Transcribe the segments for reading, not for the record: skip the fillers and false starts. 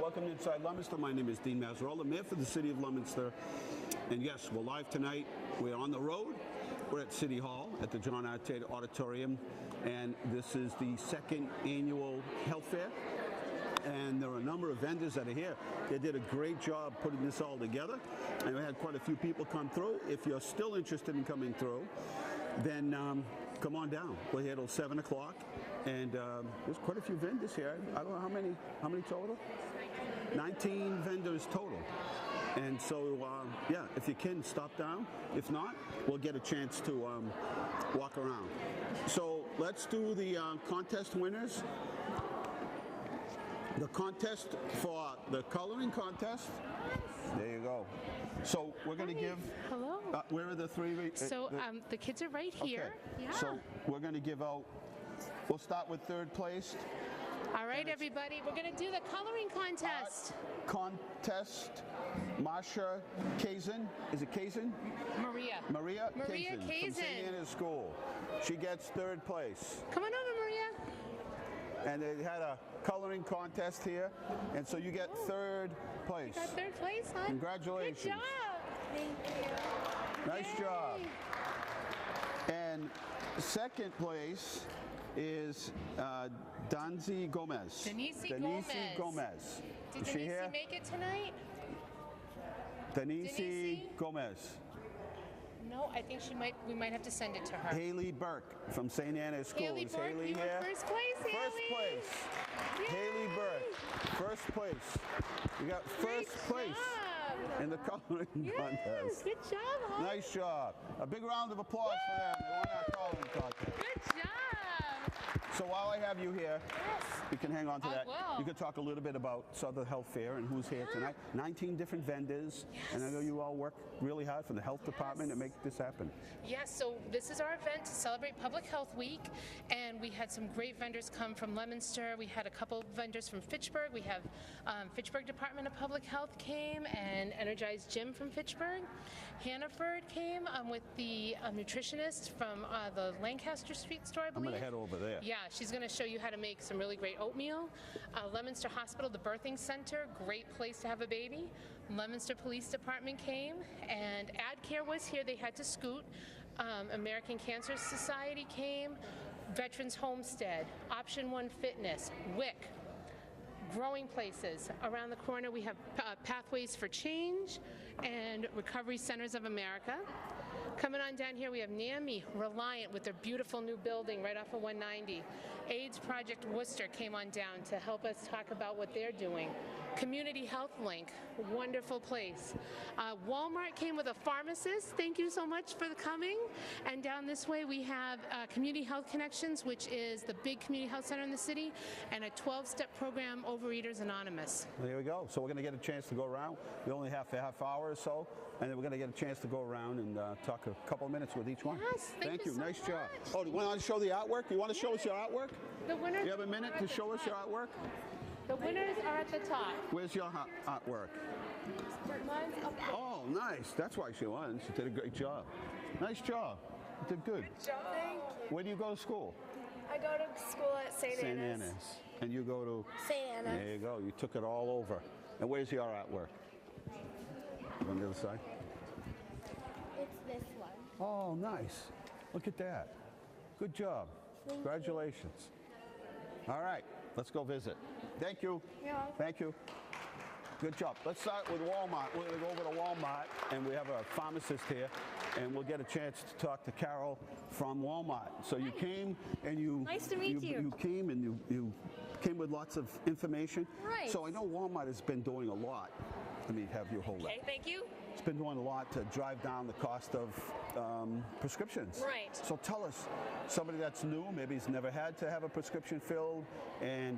Welcome to Inside Leominster. My name is Dean Mazzarella, Mayor for the City of Leominster. And yes, we're live tonight. We're on the road. We're at City Hall at the John Tata Auditorium. And this is the second annual health fair. And there are a number of vendors that are here. They did a great job putting this all together. And we had quite a few people come through. If you're still interested in coming through, then come on down. We're here till 7 o'clock. And there's quite a few vendors here. I don't know how many total? 19 vendors total. And so, yeah, if you can, stop down. If not, we'll get a chance to walk around. So let's do the contest winners. The contest for the coloring contest. There you go. So we're going to give. Hello. Where are the three? So the kids are right here. Okay. Yeah. So we're going to give out. We'll start with third place. All right, everybody. We're going to do the coloring contest. Contest. Marsha Kazin. Is it Kazin? Maria Kazin. From Kazin. St. Anna's School. She gets third place. Come on over, Maria. And they had a coloring contest here, and so you get third place. You got third place, huh? Congratulations. Good job. Thank you. Nice Yay. job. And second place is Danzi Gomez. Denise Gomez. Did Is she Denise here? make it tonight? Denise Gomez. No, I think we might have to send it to her. Haley Burke from St. Anna's School. Haley Is Burke, Haley you here? were first place, Haley. First place. Yay. Haley Burke. First place. You got first place in the coloring contest. Good job, huh? Nice job. A big round of applause for them. They won our coloring contest. Good job. So while I have you here, you can hang on to that. Will. You can talk a little bit about Southern Health Fair and who's here tonight. 19 different vendors, and I know you all work really hard for the health department to make this happen. Yes, so this is our event to celebrate Public Health Week, and we had some great vendors come from Leominster. We had a couple of vendors from Fitchburg. We have Fitchburg Department of Public Health came, and Energized Gym from Fitchburg. Hannaford came with the nutritionist from the Lancaster Street store, I believe. I'm going to head over there. Yeah, she's going to show you how to make some really great oatmeal. Leominster Hospital, the birthing center, great place to have a baby. Leominster Police Department came, and AdCare was here. They had to scoot. American Cancer Society came. Veterans Homestead, Option 1 Fitness, WIC. Growing Places. Around the corner we have Pathways for Change and Recovery Centers of America. Coming on down here we have NAMI, Reliant with their beautiful new building right off of 190. AIDS Project Worcester came on down to help us talk about what they're doing. Community Health Link, wonderful place. Walmart came with a pharmacist. Thank you so much for coming. And down this way we have Community Health Connections, which is the big community health center in the city, and a 12-step program, Overeaters Anonymous. There we go. So we're going to get a chance to go around. We only have a half hour or so, and then we're going to get a chance to go around and talk a couple of minutes with each one. Yes, thank you so Nice much. job. Oh, do you want to show the artwork? You want to show us your artwork? The winners. You have a minute to show us your artwork? The winners are at the top. Where's your artwork? Mine's up there. Oh, nice. That's why she won. She did a great job. Nice job. You did good. Good job. Thank you. Where do you go to school? I go to school at St. St. Anna's. Anna's. And you go to? St. Anna's. There you go. You took it all over. And where's your artwork? On the other side? It's this one. Oh, nice. Look at that. Good job. Congratulations. All right. Let's go visit. Thank you. You're welcome. Thank you. Good job. Let's start with Walmart. We're going to go over to Walmart, and we have a pharmacist here, and we'll get a chance to talk to Carol from Walmart. So you came, and you Nice to meet you. You came, and you came with lots of information. Right. So I know Walmart has been doing a lot. Let me have you hold that. Okay, thank you. It's been doing a lot to drive down the cost of prescriptions. Right. So tell us, somebody that's new, maybe has never had to have a prescription filled, and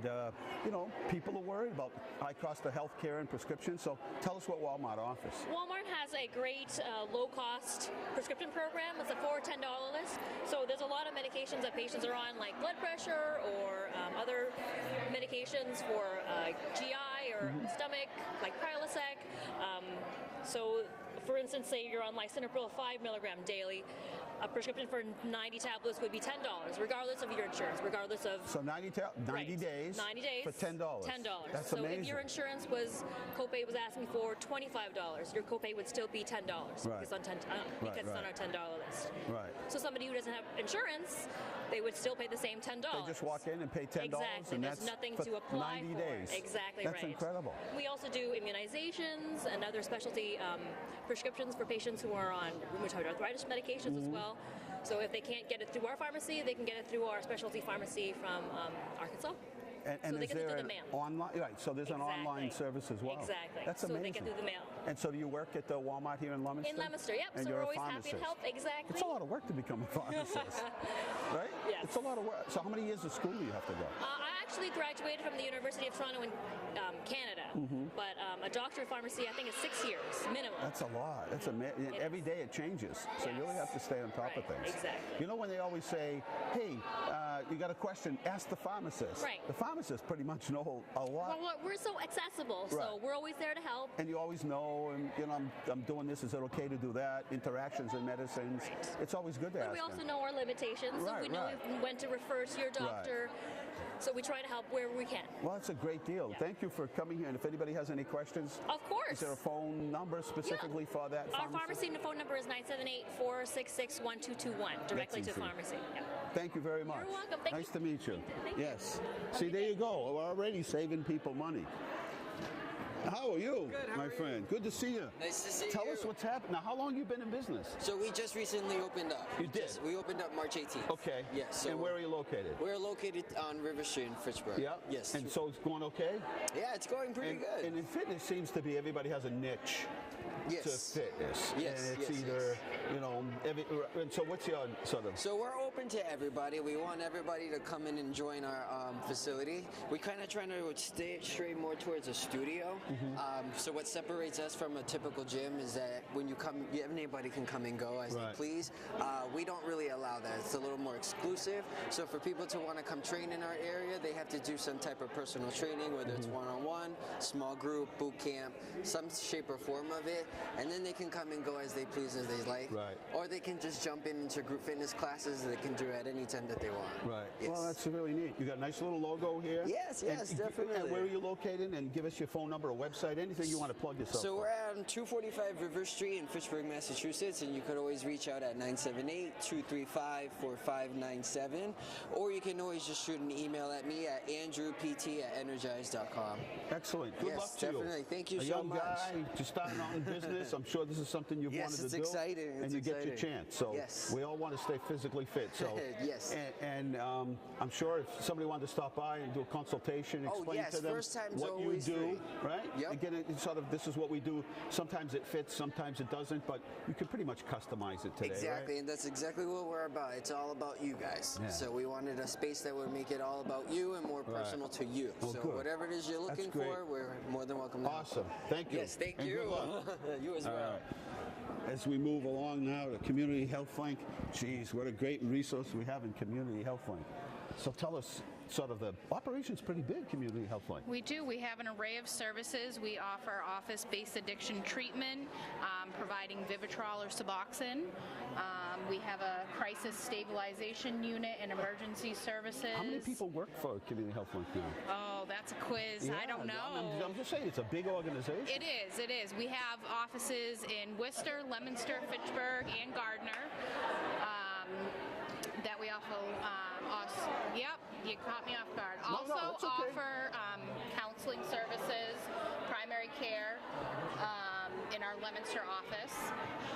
you know, people are worried about high cost of health care and prescriptions. So tell us what Walmart offers. Walmart has a great low-cost prescription program. It's a $4 or $10 list. So there's a lot of medications that patients are on, like blood pressure or other medications for GI or stomach, like Prilosec. So, for instance, say you're on lisinopril 5 milligram daily. a prescription for 90 tablets would be $10, regardless of your insurance, regardless of. So 90 Right. days. 90 days for $10. $10. That's so amazing. if your insurance copay was asking for $25, your copay would still be $10 Right. because it's on our $10 list. Right. So somebody who doesn't have insurance, they would still pay the same $10. They just walk in and pay $10, Exactly. and There's that's nothing for to apply 90 for. days. Exactly That's right. incredible. We also do immunizations and other specialty prescriptions for patients who are on rheumatoid arthritis medications as well. So if they can't get it through our pharmacy, they can get it through our specialty pharmacy from Arkansas. And So they is get it there through an the mail. online? Right. So there's an online Exactly. service as well. Exactly. That's So amazing. they get through the mail. And so do you work at the Walmart here in Leominster? In Leominster, yep. And So you're we're a always happy to pharmacist. help. Exactly. It's a lot of work to become a pharmacist, right? Yes. It's a lot of work. So how many years of school do you have to go? I actually graduated from the University of Toronto in Canada, but a doctor of pharmacy, I think, is 6 years minimum. That's a lot. That's every day it changes. So you really have to stay on top of Right, things. exactly. You know when they always say, hey, you got a question, ask the pharmacist. Right. The pharmacists pretty much know a lot. Well, we're so accessible, Right. so we're always there to help. And you always know, and you know, I'm doing this. Is it okay to do that? Interactions in medicines. Right. It's always good to But ask we also them. know our limitations, so Right, we know right. when to refer to your doctor. So we try to help wherever we can. Well, it's a great deal. Yeah. Thank you for coming here. And if anybody has any questions, Of course. is there a phone number specifically for that Our pharmacy? pharmacy phone number is 978-466-1221, directly to easy. pharmacy. Yeah. Thank you very much. You're welcome. Thank nice you. to meet you. Thank you. Yes. Have a See, good there day. you go. We're already saving people money. How are you, Good, how my are you? friend? Good to see you. Nice to see Tell you. us what's happening. Now, how long you been in business? So we just recently opened up. You did? We opened up March 18th. Okay. Yes. So and where are you located? We're located on River Street in Fitchburg. Yeah. Yes. And so it's going okay? yeah, it's going pretty good. And in fitness seems to be everybody has a niche yes. to fitness. Yes, And it's yes, either, you know, and so what's your sort of? So we're open to everybody. We want everybody to come in and join our facility. We kind of trying to stray more towards a studio. So what separates us from a typical gym is that when you come, anybody can come and go as Right. they please. We don't really allow that. It's a little more exclusive. So for people to want to come train in our area, they have to do some type of personal training, whether it's one-on-one, small group, boot camp, some shape or form of it. And then they can come and go as they please, as they like. Right. Or they can just jump into group fitness classes that they can do at any time that they want. Right. Yes. Well, that's really neat. You got a nice little logo here. Yes, yes, And definitely. where are you located? And give us your phone number, or website, anything you want to plug yourself. So for. we're on 245 River Street in Fitchburg, Massachusetts, and you could always reach out at 978-235-4597, or you can always just shoot an email at me at andrewpt@energize.com. Excellent. Good Yes, luck to definitely. you. Thank you a so young much. guy just starting out in business. I'm sure this is something you've Yes, wanted it's to do. exciting. And It's you get your exciting. chance. So Yes. we all want to stay physically fit. So Yes. And I'm sure if somebody wanted to stop by and do a consultation, Oh, explain yes, to them first time's what you always do, free. right? Yep. And get it sort of. This is what we do. Sometimes it fits, sometimes it doesn't, but you can pretty much customize it today. Exactly, Right? and that's exactly what we're about. It's all about you guys. Yeah. So we wanted a space that would make it all about you and more Right. personal to you. Well, so good. whatever it is you're That's looking great. for, we're more than welcome to help. Awesome. Thank you. Yes, thank And you. good luck. You as All well. right. As we move along now to Community Health Link, geez, what a great resource we have in Community Health Link. So tell us, sort of the operation's pretty big, Community Health Link. We do. We have an array of services. We offer office-based addiction treatment, providing Vivitrol or Suboxone. We have a crisis stabilization unit and emergency services. How many people work for Community Health Link now? Oh, that's a quiz. I don't know. I'm just saying, it's a big organization. It is. It is. We have offices in Worcester, Leominster, Fitchburg, and Gardner. That we also, yep, you caught me off guard. No, Also it's okay. offer counseling services, primary care in our Leominster office,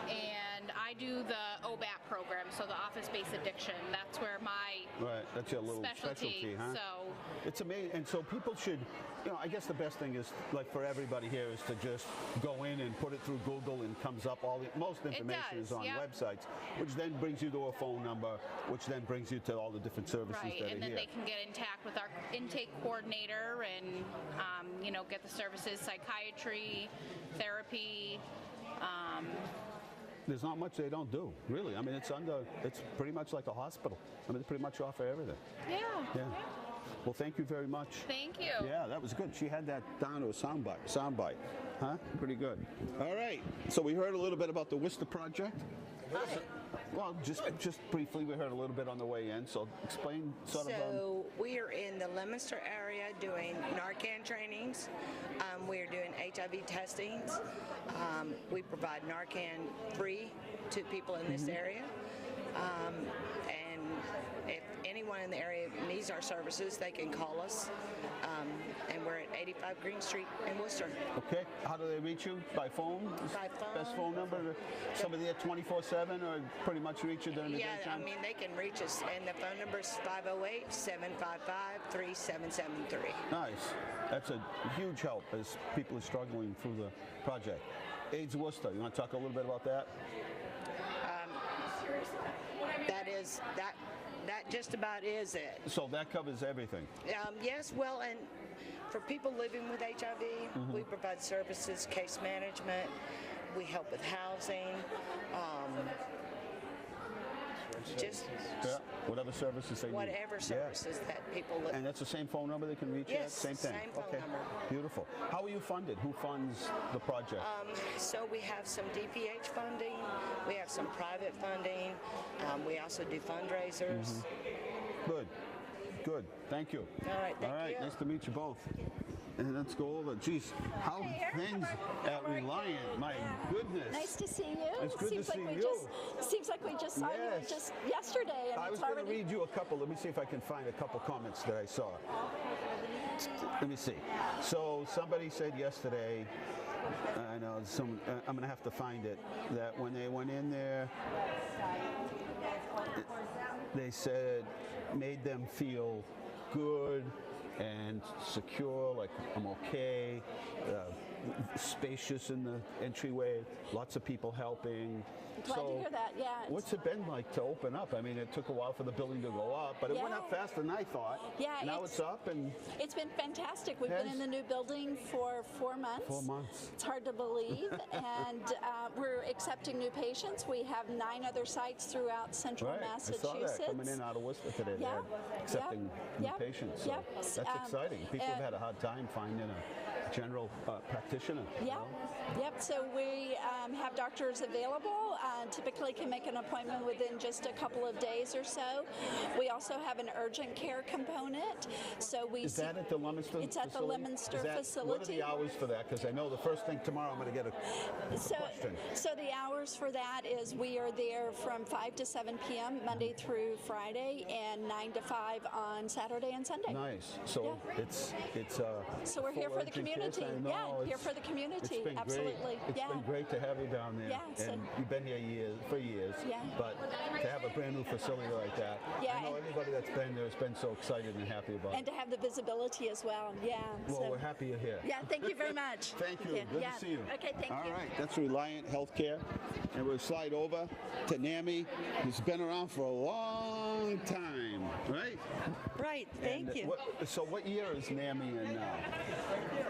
and I do the OBAP program, so the office-based addiction. That's where my Right, that's your little specialty. huh? So It's amazing, and so people should, you know, I guess the best thing is, like for everybody here, is to just go in and put it through Google, and comes up most information does, is on yep. websites, which then brings you to a phone number, which then brings you to all the different services right, that and are then here. they can get in touch with our intake coordinator and get the services, psychiatry, therapy. There's not much they don't do, really. I mean, it's pretty much like a hospital. I mean, they pretty much offer everything. Yeah. Yeah. Well, thank you very much. Thank you. Yeah, that was good. She had that down to a soundbite. Huh? Pretty good. All right. So we heard a little bit about the Worcester project. Well, just briefly, we heard a little bit on the way in, so explain sort of. So we are in the Leominster area doing Narcan trainings. We are doing HIV testings. We provide Narcan free to people in this area. And if anyone in the area needs our services, they can call us. And we're at 85 Green Street in Worcester. Okay, how do they reach you? By phone? By phone. Best phone number? Somebody there 24/7, or pretty much reach you during the Yeah, daytime? I mean, they can reach us, and the phone number is 508-755-3773. Nice. That's a huge help as people are struggling through the project. AIDS Worcester, you want to talk a little bit about that? That just about is it. So that covers everything. Yes, well, and for people living with HIV, we provide services, case management, we help with housing, just Yeah, whatever services they need. whatever services that people live. And that's the same phone number they can reach you at? Yes, Same thing? same phone Okay. number. Beautiful. How are you funded? Who funds the project? So we have some DPH funding, we have some private funding, we also do fundraisers. Good. Good. Thank you. All right, thank you. Nice to meet you both. And let's go over. Geez, how things at Reliant. My goodness. Nice to see you. It's good seems to like see we you. Seems like we just saw you Yes. just yesterday, and I was it's going to already. read you a couple. Let me see if I can find a couple comments that I saw. Let me see. So somebody said yesterday, I know I'm going to have to find it, that when they went in there, they said made them feel good and secure, like I'm okay, spacious in the entryway, lots of people helping. Glad to hear that. Yeah. What's it been like to open up? I mean, it took a while for the building to go up, but it went Yeah. up faster than I thought. Yeah, Now it's up, and It's been fantastic. We've been Has- in the new building for 4 months. 4 months. It's hard to believe, and we're accepting new patients. We have 9 other sites throughout Central right, I Massachusetts. saw that coming in out of Worcester today. Yeah, They're accepting new yeah, patients. So yeah. that's Um, exciting. People have had a hard time finding a general practitioner. you Yep. know? Yep. So we have doctors available. Typically can make an appointment within just a couple of days or so. We also have an urgent care component. So we Is that at the Leominster It's at the facility? Leominster Is that- facility. What are the hours for that? Because I know the first thing tomorrow I'm going to get a question. So the hours for that is we are there from 5 to 7 p.m. Monday through Friday, and 9 to 5 on Saturday and Sunday. Nice. So Yeah. it's So we're here full for the urgent care. community. I know, Yeah, here it's- for the community. It's been Absolutely. great. It's Yeah. been great to have you down there. Yeah, so- And you've been here for years. Yeah. But to have a brand new facility like that, Yeah, I know and- everybody that's been there has been so excited and happy about And it. to have the visibility as well. Yeah. Well, so- we're happy you're here. Yeah, thank you very much. Thank you. Okay, Good yeah. to see you. Okay, thank All you. right, that's Reliant Healthcare. And we'll slide over to NAMI, who's been around for a long time, right? Right, thank And you. So what year is NAMI in now?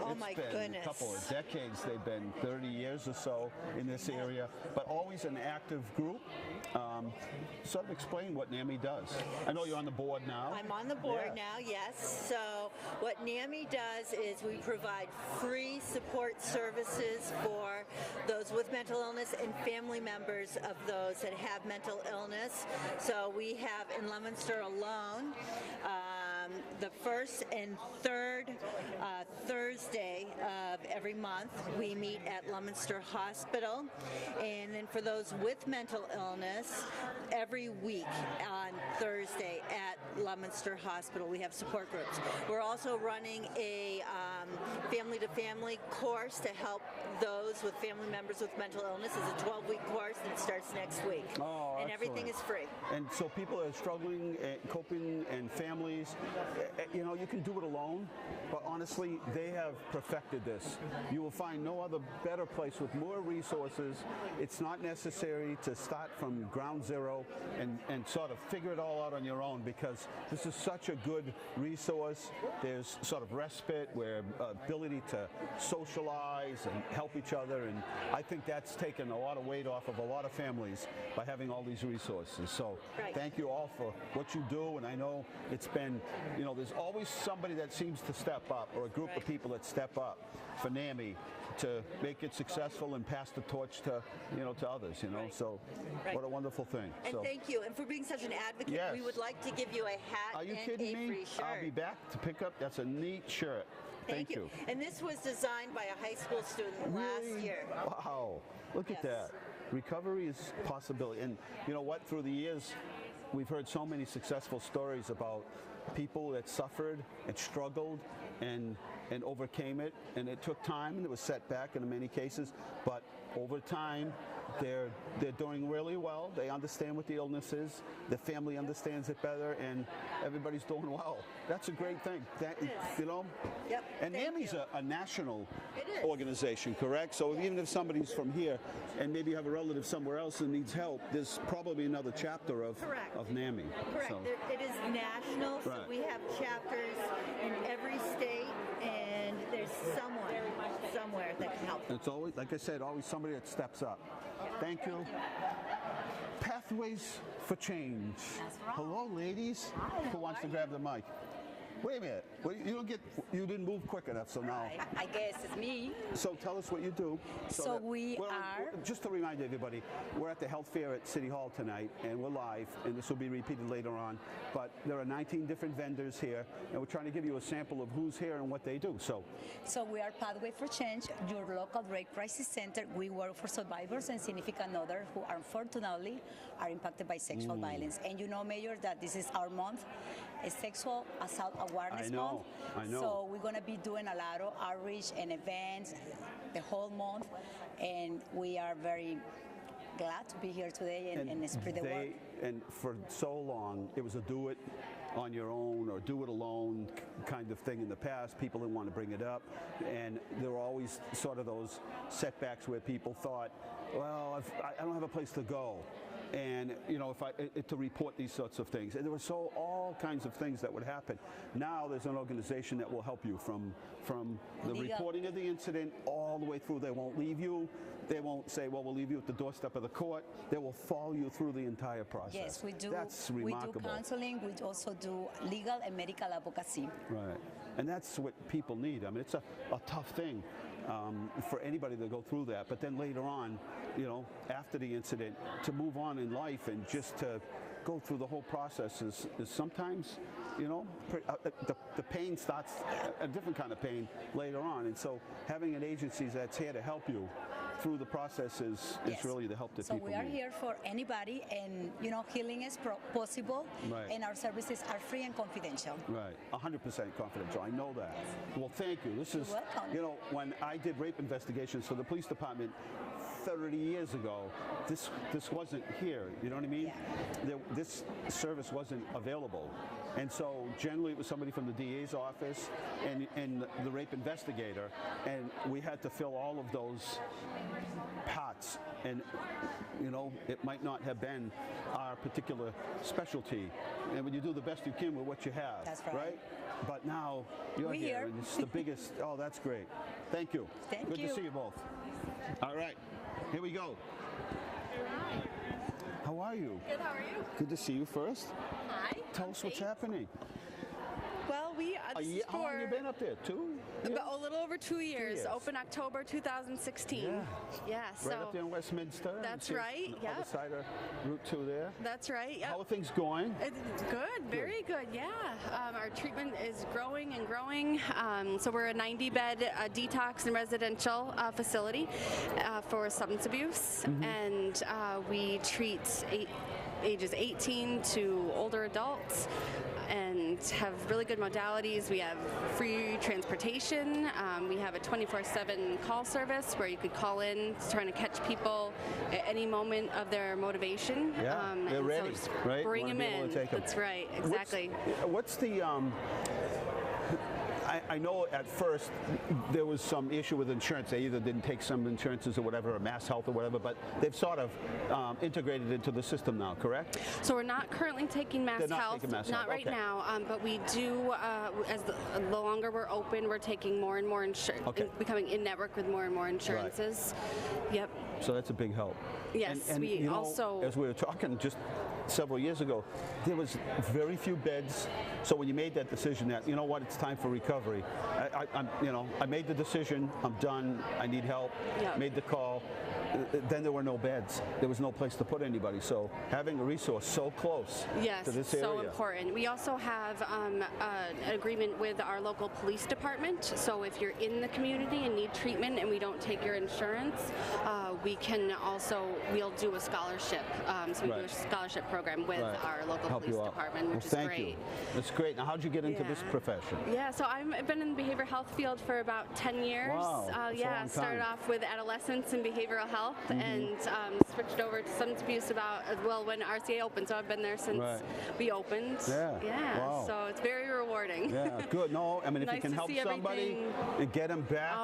Oh It's my been goodness. a couple of decades. They've been 30 years or so in this area, but always an active group. Sort of explain what NAMI does. I know you're on the board now. I'm on the board Yeah. now, yes. So what NAMI does is we provide free support services for those with mental illness and family members of those that have mental illness. So we have in Leominster alone, the first and third Thursday of every month, we meet at Leominster Hospital. And then for those with mental illness, every week on Thursday at Leominster Hospital, we have support groups. We're also running a family-to-family course to help those with family members with mental illness. It's a 12-week course that starts next week. Oh, and everything is excellent. free. And so people are struggling, coping, and families, you know, you can do it alone, but honestly, they have perfected this. You will find no other better place with more resources. It's not necessary to start from ground zero and sort of figure it all out on your own, because this is such a good resource. There's sort of respite, where ability to socialize and help each other, and I think that's taken a lot of weight off of a lot of families by having all these resources. So Right. thank you all for what you do, and I know it's been you know, there's always somebody that seems to step up, or a group of people that step up for NAMI to make it successful and pass the torch to, you know, to others, you know. So what a wonderful thing. And so, thank you. And for being such an advocate, Yes. we would like to give you a hat are you and kidding a me? free shirt. I'll be back to pick up. That's a neat shirt. Thank you. And this was designed by a high school student last Really? year. Wow. Look at that. Recovery is a possibility. And you know what? Through the years, we've heard so many successful stories about people that suffered and struggled and overcame it. And it took time, and it was setback in many cases. But over time, they're doing really well. They understand what the illness is. The family understands it better, and everybody's doing well. That's a great thing. That, you know. Yep. And Thank NAMI's you. a national It is. organization, correct? So even if somebody's from here and maybe you have a relative somewhere else who needs help, there's probably another chapter of Correct. NAMI. Correct. So, It is national, so Right. we have chapters in every state, and there's someone somewhere that can help. it's always, like I said, always somebody that steps up. Thank you. Pathways for Change. Hello, ladies. Who wants to grab the mic? Wait a minute. Well, you didn't move quick enough, so now. I guess it's me. So tell us what you do. So that- we well, are- just to remind everybody, we're at the health fair at City Hall tonight, and we're live, and this will be repeated later on. But there are 19 different vendors here, and we're trying to give you a sample of who's here and what they do. So So we are Pathway for Change, your local rape crisis center. We work for survivors and significant others who unfortunately are impacted by sexual violence. And you know, Mayor, that this is our month, a sexual assault awareness I know, month. I know. So we're going to be doing a lot of outreach and events the whole month, and we are very glad to be here today and spread the word. And for so long, it was a do it on your own or do it alone kind of thing in the past. People didn't want to bring it up, and there were always sort of those setbacks where people thought, well, I don't have a place to go. And you know, to report these sorts of things, and there were all kinds of things that would happen. Now there's an organization that will help you from the Legal. reporting of the incident all the way through. They won't leave you. They won't say, well, we'll leave you at the doorstep of the court. They will follow you through the entire process. Yes, we do. That's We remarkable. do counseling. We also do legal and medical advocacy. Right. And that's what people need. I mean, it's a tough thing for anybody to go through that. But then later on, you know, after the incident, to move on in life and just to go through the whole process is sometimes, you know, the pain starts a different kind of pain later on. And so having an agency that's here to help you through the process is Yes. really the help that So people we are need. here for anybody, and you know, healing is possible, Right. and our services are free and confidential. Right, 100% confidential. I know that. Well, thank you. This is, welcome. you know, when I did rape investigations for the police department 30 years ago, this wasn't here. You know what I mean? This service wasn't available. And so generally it was somebody from the DA's office and the rape investigator, and we had to fill all of those pots. And you know, it might not have been our particular specialty. And when you do the best you can with what you have, That's right. But now you're We're here, here. and it's the biggest. Oh, that's great. Thank you. Thank Good you. to see you both. All right, here we go. How are you? Good, how are you? Good to see you first. Hi. Tell us what's happening. Well, we this is How long have you been up there? 2 years? about a little over 2 years. years. Open October 2016. Yeah. Yeah, so Right up there in Westminster. That's It's right, On the yep. other side of Route 2 there. that's right. Yeah. How are things going? It's good, very good. Yeah, our treatment is growing and growing. So we're a 90-bed detox and residential facility for substance abuse, and we treat ages 18 to older adults, and have really good modalities. We have free transportation. We have a 24/7 call service where you could call in trying to catch people at any moment of their motivation. Yeah, they're and ready, so right? Bring Wanna them be able in. to take 'em. That's right, exactly. What's the I know at first there was some issue with insurance. They either didn't take some insurances or whatever, or Mass Health or whatever, but they've sort of integrated into the system now, correct? So we're not currently taking Mass They're not Health, taking Mass not Health, right okay. now, but we do, as the longer we're open, we're taking more and more insurance, Okay. becoming in-network with more and more insurances. Yep. So that's a big help. Yes, and we you know, also- as we were talking just several years ago, there was very few beds. So when you made that decision that, you know what, it's time for recovery, I made the decision, I'm done, I need help, made the call. Then there were no beds. There was no place to put anybody. So having a resource so close to this area. Yes, so important. We also have an agreement with our local police department. So if you're in the community and need treatment and we don't take your insurance, we'll do a scholarship. So we do a scholarship program with our local police department, which is thank great. You. That's great. Now, how'd you get into this profession? Yeah, so I've been in the behavioral health field for about 10 years. Wow, that's a long started time. off with adolescents and behavioral health and switched over to substance abuse when RCA opened. So I've been there since we opened. Yeah. Wow. So it's very rewarding. Yeah, good. No, I mean, if nice you can to help see somebody and get them back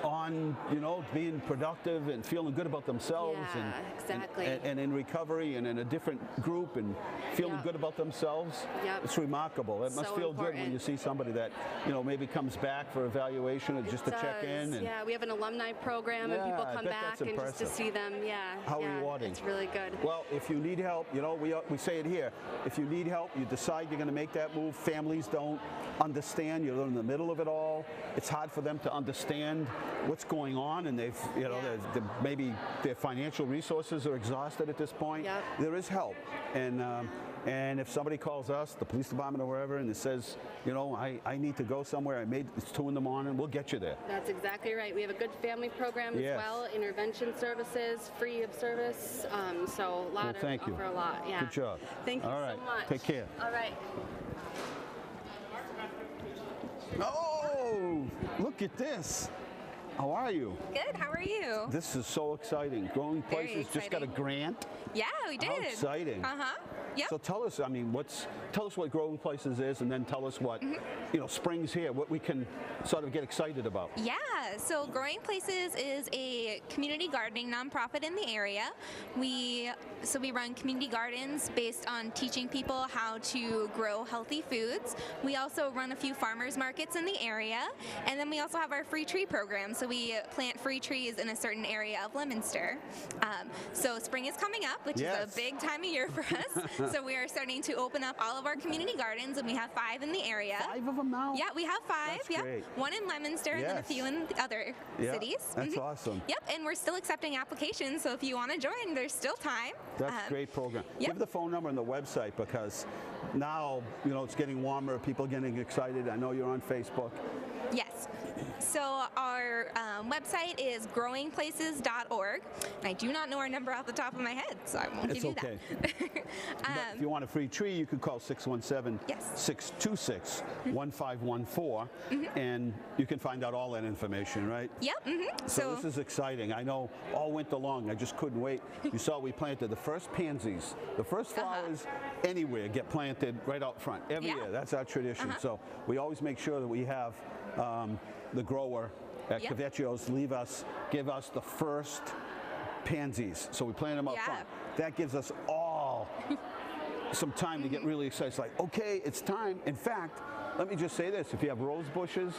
on, being productive and feeling good about themselves and in recovery and in a different group and feeling good about themselves, it's remarkable. It must feel good when you see somebody that, maybe comes back for evaluation or just to check in. And we have an alumni program and people come back and just to see them. How rewarding. It's really good. Well, if you need help, we say it here, if you need help, you decide you're going to make that move, families don't understand, you're in the middle of it all, it's hard for them to understand what's going on, and they've, maybe their financial resources are exhausted at this point. There is help, and if somebody calls us, the police department or wherever, and it says, I need to go somewhere, it's 2 in the morning, we'll get you there. That's exactly right. We have a good family program as well, intervention services, free of service, so a lot offer a lot. Yeah. Good job. Thank you so much. Take care. All right. Oh, look at this. How are you? Good, how are you? This is so exciting. Growing Places just got a grant. Yeah, we did. How exciting. Yep. So tell us, tell us what Growing Places is, and then tell us what, Spring's here, what we can sort of get excited about. Yeah, so Growing Places is a community gardening nonprofit in the area. We run community gardens based on teaching people how to grow healthy foods. We also run a few farmers markets in the area, and then we also have our free tree program. So we plant free trees in a certain area of Leominster. So spring is coming up, which is a big time of year for us. So we are starting to open up all of our community gardens, and we have 5 in the area. 5 of them now? Yeah, we have 5. That's great. 1 in Leominster and then a few in the other cities. That's awesome. Yep, and we're still accepting applications, so if you want to join, there's still time. That's a great program. Give the phone number and the website, because now, it's getting warmer, people are getting excited. I know you're on Facebook. Yes. So our website is growingplaces.org. And I do not know our number off the top of my head, so I won't give you that. But if you want a free tree, you could call 617-626-1514, and you can find out all that information, right? Yep. So this is exciting. I know all winter long, I just couldn't wait. You saw we planted the first pansies. The first flowers anywhere get planted right out front every year. That's our tradition. So we always make sure that we have the grower at Cavecchio's give us the first pansies. So we plant them up front. That gives us all some time to get really excited. It's like, okay, it's time. In fact, let me just say this. If you have rose bushes,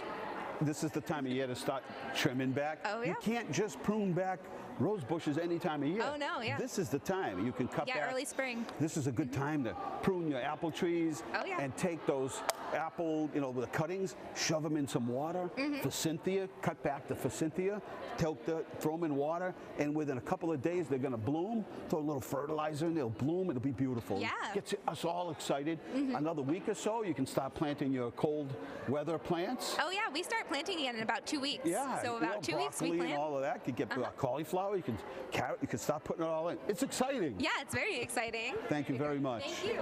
this is the time of year to start trimming back. You can't just prune back rose bushes any time of year. Oh, no, This is the time. You can cut back. early spring. This is a good time to prune your apple trees and take those apple, the cuttings, shove them in some water. Forsythia, cut back the forsythia, throw them in water, and within a couple of days, they're going to bloom. Throw a little fertilizer in, they'll bloom, it'll be beautiful. Gets us all excited. Another week or so, you can start planting your cold weather plants. Oh, yeah, we start planting again in about 2 weeks. So about 2 weeks we plant. And all of that. You can get cauliflower, you can carrot, you can start putting it all in. It's exciting. Yeah, it's very exciting. Thank you very much. Thank you.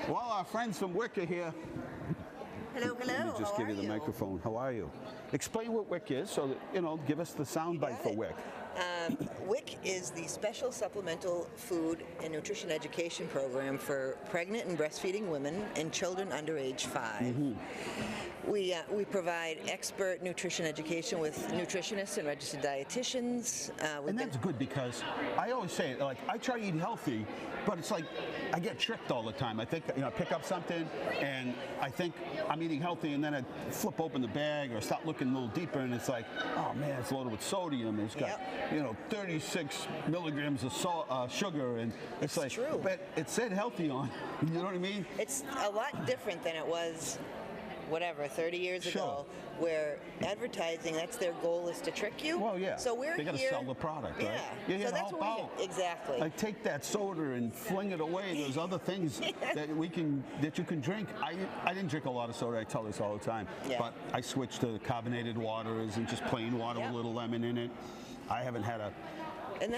Well, our friends from WIC are here. Hello, hello. Let me just give you the microphone. How are you? Explain what WIC is, so that, give us the soundbite for WIC. WIC is the Special Supplemental Food and Nutrition Education Program for pregnant and breastfeeding women and children under age 5. We provide expert nutrition education with nutritionists and registered dietitians. And that's good, because I always say it, I try to eat healthy, but it's like I get tricked all the time. I think, I pick up something and I think I'm eating healthy, and then I flip open the bag or start looking a little deeper, and it's like, oh man, it's loaded with sodium. It's got 36 milligrams of sugar, and it's like, true. but it said healthy on. You know what I mean? It's a lot different than it was, 30 years ago, where advertising, that's their goal, is to trick you. Well, yeah. So we're they got to here. sell the product, right? Yeah. So that's what we exactly. I take that soda and fling it away. There's other things that you can drink. I didn't drink a lot of soda. I tell this all the time. Yeah. But I switched to carbonated waters and just plain water with a little lemon in it. I haven't had a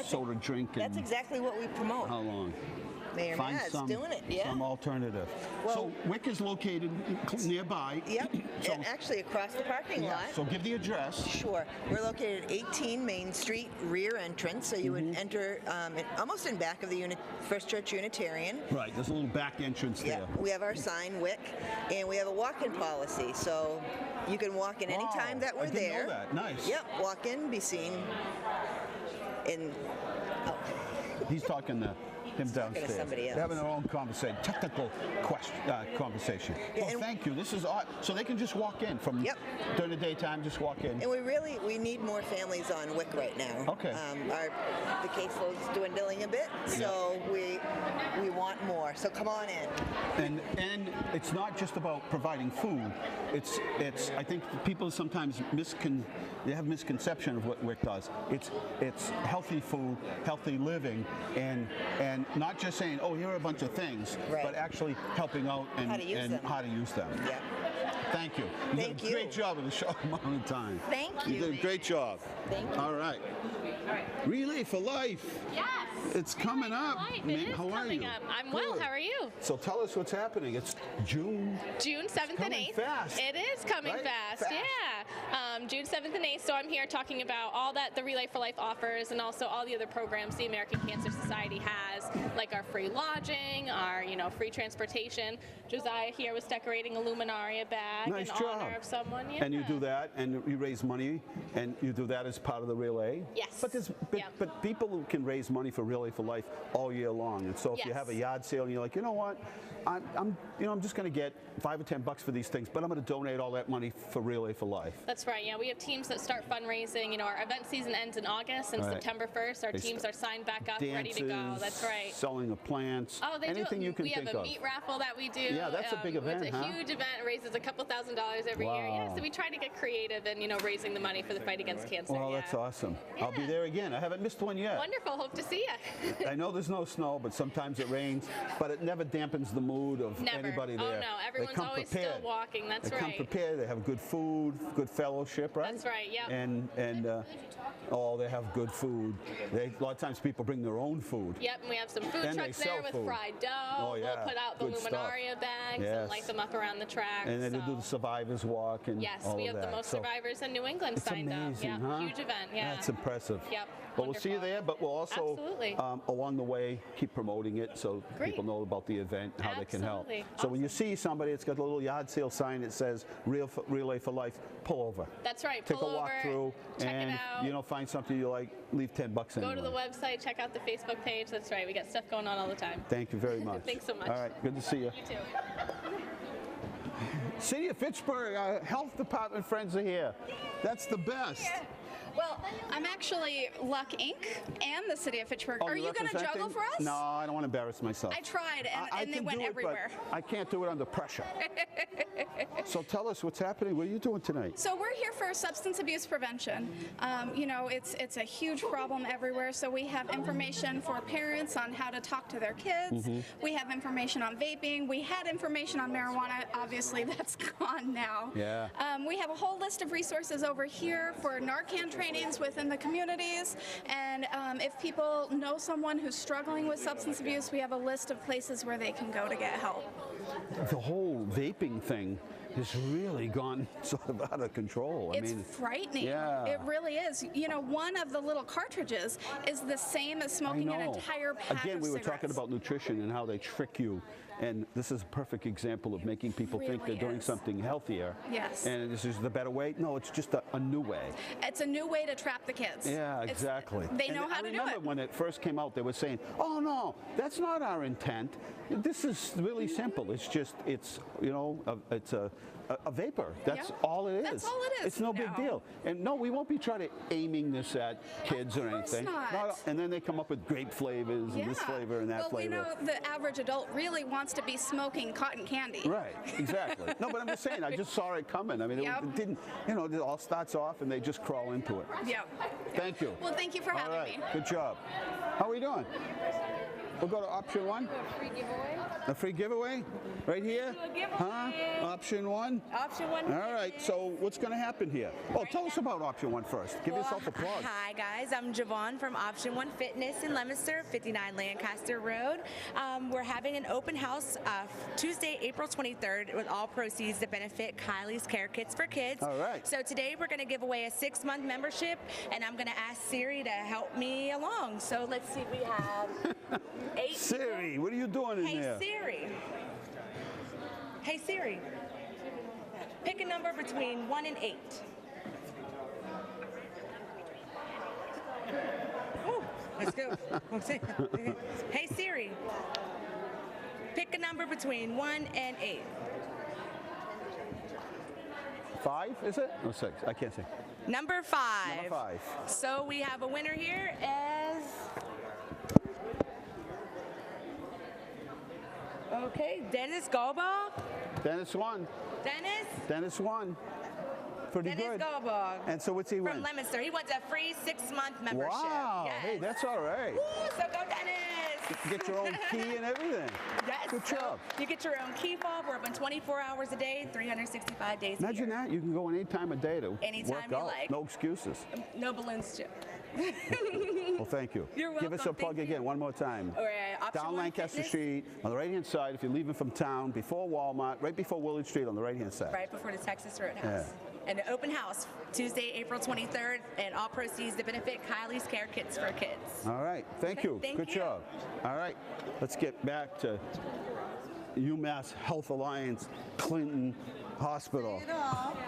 soda drink. That's exactly what we promote. How long? Mayor Find Matt's doing it, some alternative. Well, so WIC is located nearby. Yep, and actually across the parking lot. So give the address. Sure. We're located at 18 Main Street, rear entrance. So you would enter almost in back of the First Church Unitarian. Right, there's a little back entrance there. We have our sign, WIC, and we have a walk-in policy. So you can walk in any time that we're there. I didn't know that. Nice. Yep, walk in, be seen in... He's talking to him downstairs. Somebody else. They're having their own technical conversation. Yeah, well, thank you. This is odd. So they can just walk in from during the daytime. Just walk in. And we need more families on WIC right now. Okay. The caseload's dwindling a bit, so we want more. So come on in. And it's not just about providing food. It's I think people sometimes they have misconception of what WIC does. It's healthy food, healthy living, and not just saying, oh, here are a bunch of things, but actually helping out and how to use them. Yeah. Thank you. You did a great job with the show amount of time. Thank you. You did a great job. Thank you. All right. Relay for Life. Yes. It's coming up. How are you? I'm well. How are you? So tell us what's happening. It's June 7th and 8th. Fast. It is coming fast. Yeah. June 7th and 8th. So I'm here talking about all that the Relay for Life offers, and also all the other programs the American Cancer Society has, like our free lodging, our free transportation. Josiah here was decorating a Luminaria bag in honor of someone. Yeah. And you do that, and you raise money, and you do that as part of the relay. Yes. But people can raise money for Relay for Life all year long. And so if you have a yard sale and you're like, you know what, I'm just going to get $5 or $10 for these things, but I'm going to donate all that money for Relay for Life. That's right. Yeah, we have teams that start fundraising. Our event season ends in August, and September 1st, our teams are signed back up, ready to go. That's right. Selling of plants. Oh, they anything do. you can think of. We have a meat raffle that we do. Yeah, that's a big event. It's a huge event. It raises a couple $1,000s every year. Yeah, so we try to get creative and raising the money for the fight against cancer. Well, that's awesome. Yeah. I'll be there again. I haven't missed one yet. Wonderful. Hope to see you. I know there's no snow, but sometimes it rains. But it never dampens the mood of anybody there. Oh no, everyone's always still walking. That's right. They come prepared. They have good food, good fellowship, right? That's right. Yeah. And they have good food. A lot of times people bring their own food. Yep, and we have some food trucks there with fried dough. Oh, yeah. We'll put out the Luminaria bags and light them up around the track. And then they do the survivors walk and all we of have that. the most survivors in New England signed up. Yeah, huge event. Yeah, that's impressive. Yep. Well, we'll see you there, but we'll also, along the way, keep promoting it so people know about the event and how they can help. So when you see somebody that's got a little yard sale sign that says Relay for Life, pull over. That's right. Take a walk through, and find something you like, leave $10 anyway. Go to the website, check out the Facebook page. That's right. We got stuff going on all the time. Thank you very much. Thanks so much. All right. Good to see you. You too. City of Fitchburg, health department friends are here. That's the best. Yeah. Well, I'm actually Luck Inc. and the City of Fitchburg. Are you going to juggle for us? No, I don't want to embarrass myself. I tried, and they went everywhere. But I can't do it under pressure. So tell us what's happening. What are you doing tonight? So we're here for substance abuse prevention. It's a huge problem everywhere. So we have information for parents on how to talk to their kids. We have information on vaping. We had information on marijuana. Obviously, that's gone now. Yeah. We have a whole list of resources over here for Narcan trainings within the communities, and if people know someone who's struggling with substance abuse, we have a list of places where they can go to get help. The whole vaping thing has really gone sort of out of control. It's frightening. Yeah. It really is. One of the little cartridges is the same as smoking an entire pack Again, of we were cigarettes. talking about nutrition and how they trick you. And this is a perfect example of making people think they're doing something healthier. Yes. And this is the better way. No, it's just a new way. It's a new way to trap the kids. Yeah, exactly. They know how to do it. I remember when it first came out, they were saying, oh, no, that's not our intent. This is really simple. It's just, it's a a vapor. That's all it is. That's all it is. It's no big deal. And no, we won't be trying to aiming this at kids or anything. not. And then they come up with grape flavors and this flavor and that flavor. Well, we know the average adult really wants to be smoking cotton candy. Right, exactly. No, but I'm just saying, I just saw it coming. I mean, it didn't, you know, it all starts off and they just crawl into it. Yeah. Thank you. Well, thank you for having me. Good job. How are we doing? We'll go to option 1. Free giveaway. A free giveaway? Right here? Huh? Option 1? Option 1. All right, so what's going to happen here? Oh, tell us about option 1 first. Give yourself a plug. Hi, guys. I'm Javon from Option 1 Fitness in Leominster, 59 Lancaster Road. We're having an open house Tuesday, April 23rd, with all proceeds to benefit Kylie's Care Kits for Kids. All right. So today we're going to give away a 6-month membership, and I'm going to ask Siri to help me along. So let's see, we have 8 Siri, what are you doing in there? Hey Siri. Hey Siri. Pick a number between 1 and 8. Ooh, let's go. Hey Siri. Pick a number between 1 and 8. 5, is it? No, 6. I can't say. Number 5. Number 5. So we have a winner here as... Okay, Dennis Galbach. Dennis won. Dennis? Dennis won. Pretty Dennis good. Galbach. And so what's he win? From Leominster. He wants a free 6-month membership. Wow. Yes. Hey, that's all right. Woo, so go Dennis. Get your own key and everything. Yes. Good job. You get your own key fob. We're open 24 hours a day, 365 days a Imagine year. that. You can go any time of day to Anytime work you out. like. No excuses. No balloons too. Well, thank you. You're Give us a welcome. plug Thank you. again, one more time. All right, Option Down 1 Lancaster Fitness. Street, on the right-hand side, if you're leaving from town, before Walmart, right before Willard Street on the right-hand side. Right before the Texas Roadhouse. And an open house Tuesday, April 23rd, and all proceeds to benefit Kylie's Care Kits for Kids. All right. Thank you. Thank Good you. job. All right. Let's get back to UMass Health Alliance Clinton Hospital.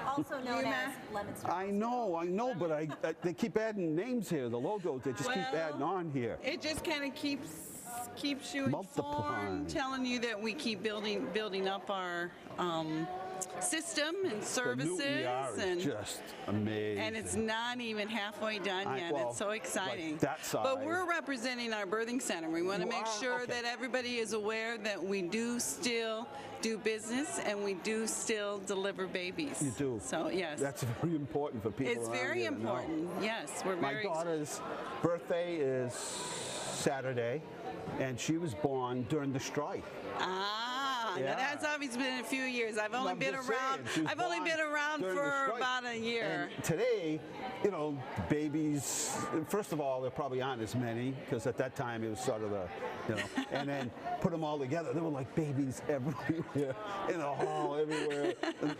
Also known as Leominster. I know, but they keep adding names here. The logo, they just keep adding on here. It just kind of keeps you informed, telling you that we keep building up our system and services. The new ER is just amazing. And it's not even halfway done yet. Well, it's so exciting. like that side. But we're representing our birthing center. We want to make sure that everybody is aware that we do still do business and we do still deliver babies. You do. So yes. That's very important for people. It's around very here to know. important. Yes, we're very. My daughter's birthday is Saturday, and she was born during the strike. Now that's obviously been a few years. I've only been around. I've only been around for about a year. And today, you know, babies. First of all, there probably aren't as many because at that time it was sort of the, you know. And then put them all together, there were like babies everywhere in the hall, everywhere.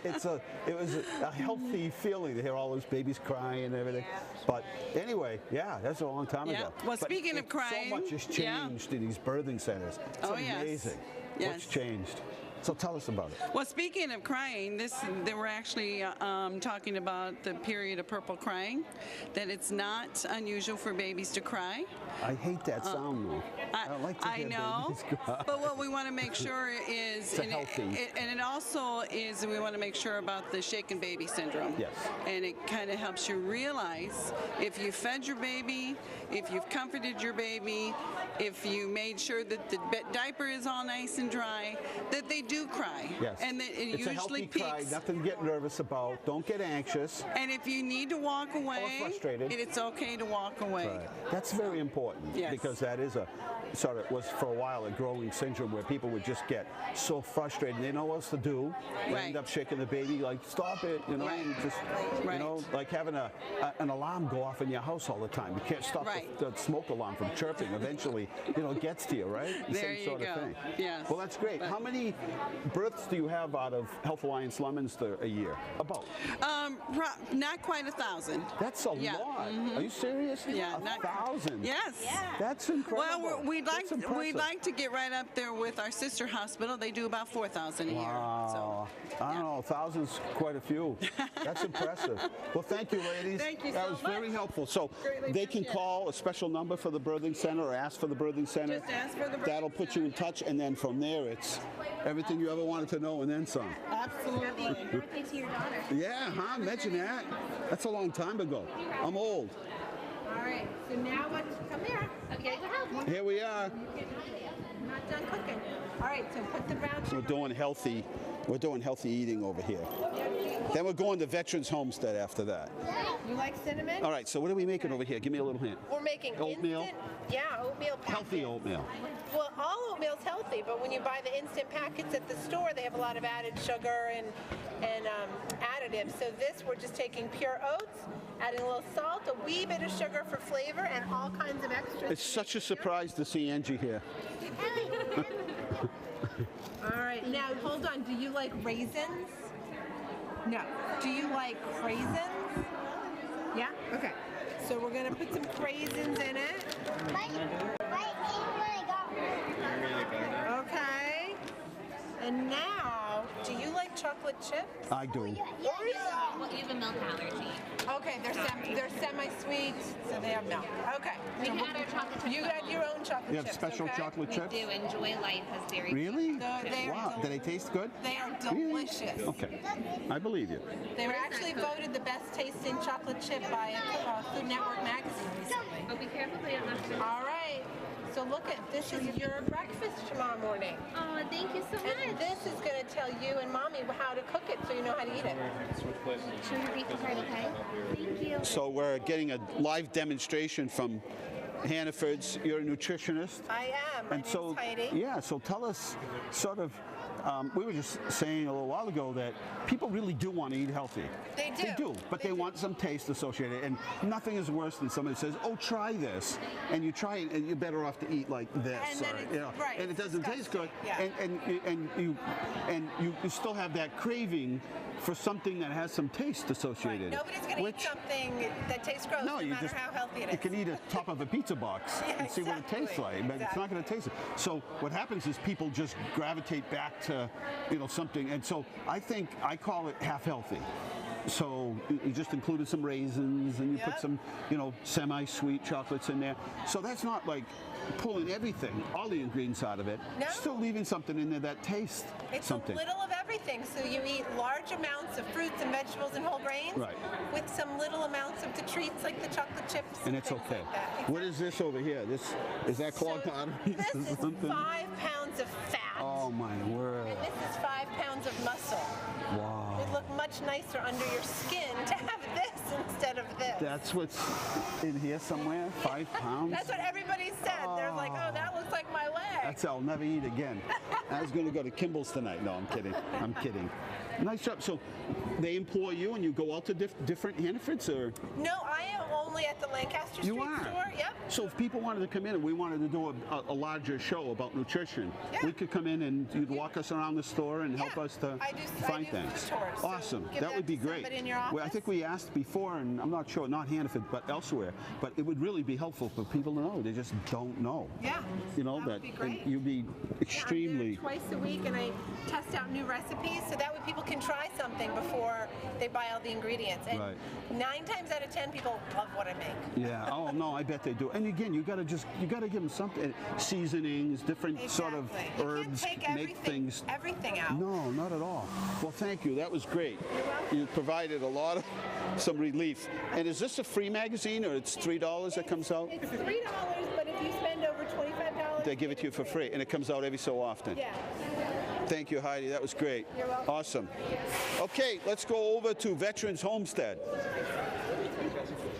It was a healthy feeling to hear all those babies crying and everything. But anyway, yeah, that's a long time ago. Well, But speaking of crying, so much has changed in these birthing centers. It's amazing. What's changed? So tell us about it. Well, speaking of crying, they were actually talking about the period of purple crying, that it's not unusual for babies to cry. I hate that sound, though. I don't like to hear babies cry. But what we want to make sure is, It's healthy. and it also is, we want to make sure about the shaken baby syndrome. Yes. And it kind of helps you realize if you fed your baby, if you've comforted your baby, if you made sure that the diaper is all nice and dry, that they do cry. Yes. And that it it's usually a healthy peaks. cry, nothing to get nervous about. Don't get anxious. And if you need to walk away, frustrated. it's okay to walk away. Right. That's very important because that is was for a while a growing syndrome where people would just get so frustrated and they know what else to do. They end up shaking the baby like, stop it, you know, and just, you know, like having an alarm go off in your house all the time. You can't stop the smoke alarm from chirping. Eventually, you know, it gets to you, right? The There same you sort go. of thing. Yes. Well, that's great. How many births do you have out of Health Alliance Leominster a year? About? Not quite 1,000. That's a lot. Mm-hmm. Are you serious? Yeah, 1,000. Yes. That's incredible. Well, we'd That's like to get right up there with our sister hospital. They do about 4,000 a year. Wow. I don't know, 1,000's quite a few. That's impressive. Well, thank you, ladies. Thank you That so was much. very helpful. So Greatly they can appreciate it. call a special number for the birthing center or ask for the birthing center. Just ask for the birthing That'll put you in touch, and then from there it's everything. everything you ever wanted to know and then some. Absolutely. Happy birthday to your daughter. Yeah, huh? Mention that. That's a long time ago. I'm old. All right, so now what? Come here. Okay, go help. Here we are. I'm not done cooking. All right, so put the brown sugar. We're doing healthy eating over here. Then we're going to Veterans Homestead after that. You like cinnamon? All right, so what are we making over here? Give me a little hint. We're making Oatmeal? oatmeal packets. Healthy oatmeal. Well, all oatmeal's healthy, but when you buy the instant packets at the store, they have a lot of added sugar and additives. So this, we're just taking pure oats, adding a little salt, a wee bit of sugar for flavor, and all kinds of extras. It's such a surprise to see Angie here. All right, now hold on. Do you like raisins? No. Do you like raisins? Yeah? Okay. So we're going to put some raisins in it. Okay. And now, do you like chocolate chips? I do. Well, you have a milk allergy. Okay, they're semi-sweet, so they have milk. Okay. We had our chocolate chips. You got your own chocolate You have chips. special okay? chocolate We chips? do. Enjoy Life has dairy. Really? They are Wow. Do they taste good? They are Really? delicious. Okay. I believe you. They were actually voted the best tasting chocolate chip by Food Network magazine recently. Oh, be careful, they don't knock All right. So look at this is your breakfast tomorrow morning. Oh, thank you so much. And this is going to tell you and Mommy how to cook it so you know how to eat it. Show your beef apart, okay? Thank you. So we're getting a live demonstration from Hannaford's. You're a nutritionist. I am. My And so, name's Heidi. yeah, so tell us sort of, we were just saying a little while ago that people really do want to eat healthy. They do. They do, but they want some taste associated. And nothing is worse than somebody says, oh, try this. And you try it, and you're better off to eat like this. And then it's- right, and it it's doesn't taste good. disgusting, yeah. And you still have that craving for something that has some taste associated. Nobody's going to eat something that tastes gross, no matter how healthy it is. You can eat a top of a pizza box Yeah, and see what it tastes exactly, like, but it's not going to taste it. So what happens is people just gravitate back to, something. And so I think I call it half healthy. So you just included some raisins and you put some, semi-sweet chocolates in there. So that's not like pulling everything, all the ingredients out of it. No. Still leaving something in there that tastes It's something. a little of everything. So you eat large amounts of fruits and vegetables and whole grains Right. with some little amounts of the treats like the chocolate chips. And it's things okay. like that. What is this over here? Is that clogged arteries This or is something? 5 pounds of fat. Oh my word. And this is 5 pounds of muscle. Wow. It'd look much nicer under your skin to have this instead of this. That's what's in here somewhere? 5 pounds? That's what everybody said. They're like, oh, that looks like my leg. That's I'll never eat again. I was going to go to Kimball's tonight. No, I'm kidding. I'm kidding. Nice job. So they employ you and you go out to different Hannafords, or? No, I am only at the Lancaster Street store. Yep. So if people wanted to come in and we wanted to do a larger show about nutrition, we could come in and you'd walk us around the store and help us to find things. Food tours, so awesome. give That would be to great. somebody in your Well, I think we asked before, and I'm not sure, not Hannaford, but elsewhere, but it would really be helpful for people to know. They just don't know. Yeah. You know, that would be great. and you'd be extremely. I'm there twice a week, and I test out new recipes, so that way people can try something before they buy all the ingredients. And Right. 9 times out of 10, people love what I make. Yeah. Oh no, I bet they do. And again, you got to give them something, seasonings, different sort of You herbs, can't take make things. everything out. No, not at all. Well, thank you. That was great. You provided a lot of some relief. And is this a free magazine, or it's $3 that comes out? It's $3, but if you spend over $25, They give it to you for free, and it comes out every so often. yeah. Thank you, Heidi. That was great. You're welcome. Awesome. Okay, let's go over to Veterans Homestead.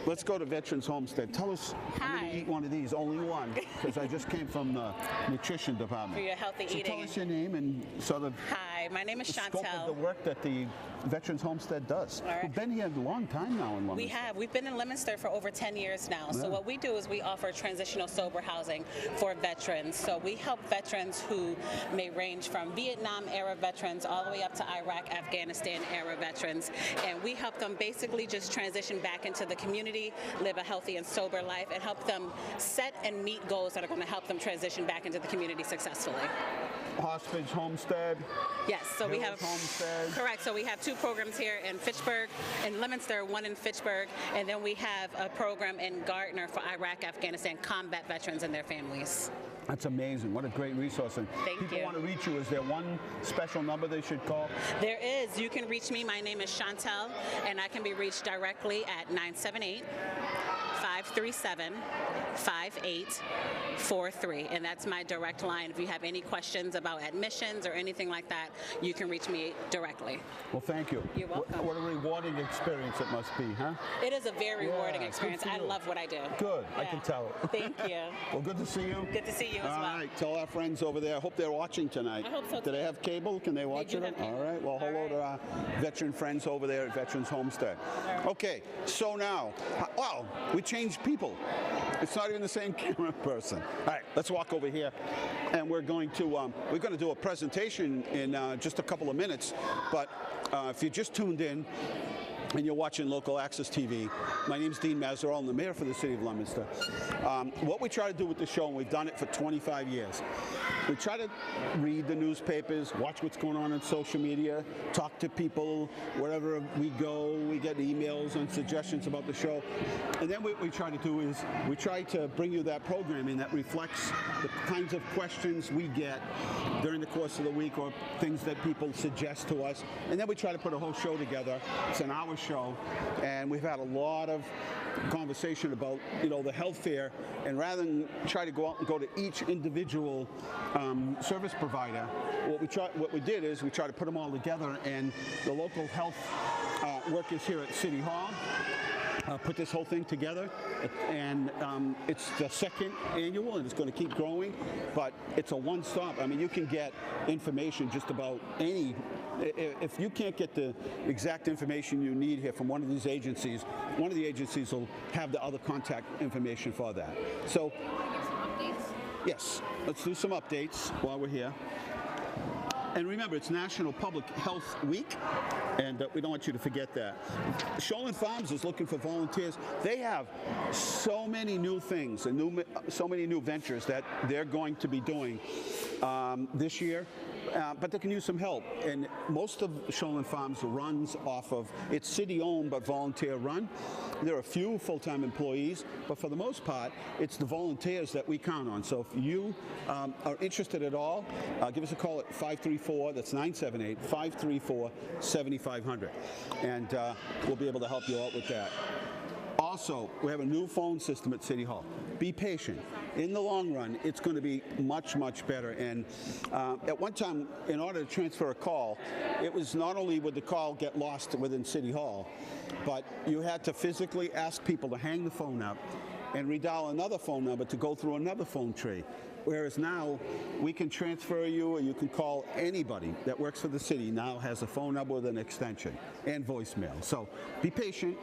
Let's go to Veterans Homestead. Tell us, I'm going to eat one of these, only one, because I just came from the nutrition department. For your healthy so eating. Tell us your name and sort of Hi, my name is the scope of Chantel. the work that the Veterans Homestead does. All right. We've been here a long time now in Leominster. We have. We've been in Leominster for over 10 years now. So Yeah. what we do is we offer transitional sober housing for veterans. So we help veterans who may range from Vietnam-era veterans all the way up to Iraq, Afghanistan-era veterans. And we help them basically just transition back into the community, live a healthy and sober life, and help them set and meet goals that are going to help them transition back into the community successfully. Hospice Homestead. Yes, so we have Hills Homestead. correct. So we have 2 programs here in Fitchburg, in Leominster, 1 in Fitchburg, and then we have a program in Gardner for Iraq, Afghanistan combat veterans and their families. That's amazing. What a great resource. And Thank people you. want to reach you. Is there one special number they should call? There is. You can reach me. My name is Chantel, and I can be reached directly at 978-537-5843. And that's my direct line. If you have any questions about admissions or anything like that, you can reach me directly. Well, thank you. You're welcome. What a rewarding experience it must be, huh? It is a very rewarding Yeah, experience. good for I you. love what I do. Good. I Yeah. can tell. Thank you. Well, good to see you. Good to see you as well. All right. Tell our friends over there. I hope they're watching tonight. I hope so, Do they too. have cable? Can they watch do it? have cable. All right. Well, hello to our veteran friends over there at Veterans Homestead. Okay. So now, wow, we changed people. It's not even the same camera person. All right. Let's walk over here, and we're going to do a presentation in just a couple of minutes. But if you just tuned in, and you're watching Local Access TV. My name's Dean Mazzarella. I'm the mayor for the city of Leominster. What we try to do with the show, and we've done it for 25 years, we try to read the newspapers, watch what's going on social media, talk to people. Wherever we go, we get emails and suggestions about the show. And then what we try to do is we try to bring you that programming that reflects the kinds of questions we get during the course of the week or things that people suggest to us. And then we try to put a whole show together. It's an hour show, and we've had a lot of conversation about the health fair, and rather than try to go out and go to each individual service provider, what we did is we tried to put them all together, and the local health workers here at City Hall put this whole thing together, and it's the second annual, and it's going to keep growing, but it's a one-stop. I mean, you can get information just about any. If you can't get the exact information you need here from one of these agencies, one of the agencies will have the other contact information for that. So, yes, let's do some updates while we're here. And remember, it's National Public Health Week, and we don't want you to forget that. Shoalin Farms is looking for volunteers. They have so many new things and so many new ventures that they're going to be doing this year. But they can use some help. And most of Shoalin Farms runs off of, it's city-owned but volunteer-run. There are a few full-time employees, but for the most part, it's the volunteers that we count on. So if you are interested at all, give us a call at 534, that's 978-534-7500. And we'll be able to help you out with that. Also, we have a new phone system at City Hall. Be patient. In the long run, it's going to be much, much better. And at one time, in order to transfer a call, it was not only would the call get lost within City Hall, but you had to physically ask people to hang the phone up and redial another phone number to go through another phone tree. Whereas now, we can transfer you, or you can call anybody that works for the city now has a phone number with an extension and voicemail. So be patient.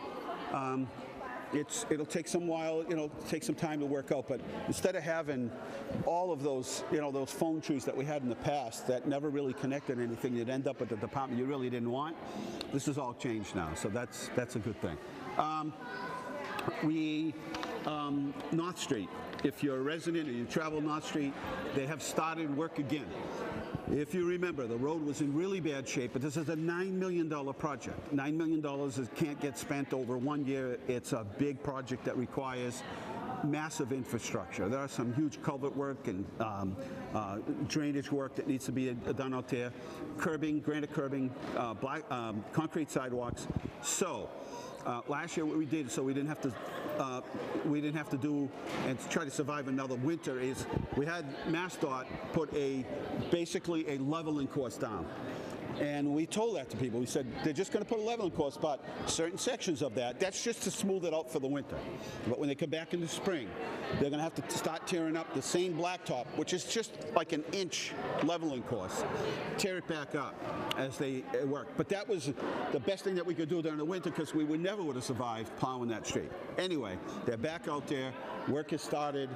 It'll take some while, take some time to work out, but instead of having all of those, those phone trees that we had in the past that never really connected anything, you'd end up at the department you really didn't want. This is all changed now, so that's a good thing. North Street, if you're a resident or you travel North Street, they have started work again. If you remember, the road was in really bad shape, but this is a $9 million project. $9 million can't get spent over 1 year. It's a big project that requires massive infrastructure. There are some huge culvert work and drainage work that needs to be done out there. Curbing, granite curbing, concrete sidewalks. So last year what we did, so we didn't have to do and try to survive another winter, is we had MassDOT put basically a leveling course down. And we told that to people. We said, they're just going to put a leveling course, but certain sections of that's just to smooth it out for the winter. But when they come back in the spring, they're going to have to start tearing up the same blacktop, which is just like an inch leveling course, tear it back up as they work. But that was the best thing that we could do during the winter, because we never would have survived plowing that street. Anyway, they're back out there. Work has started.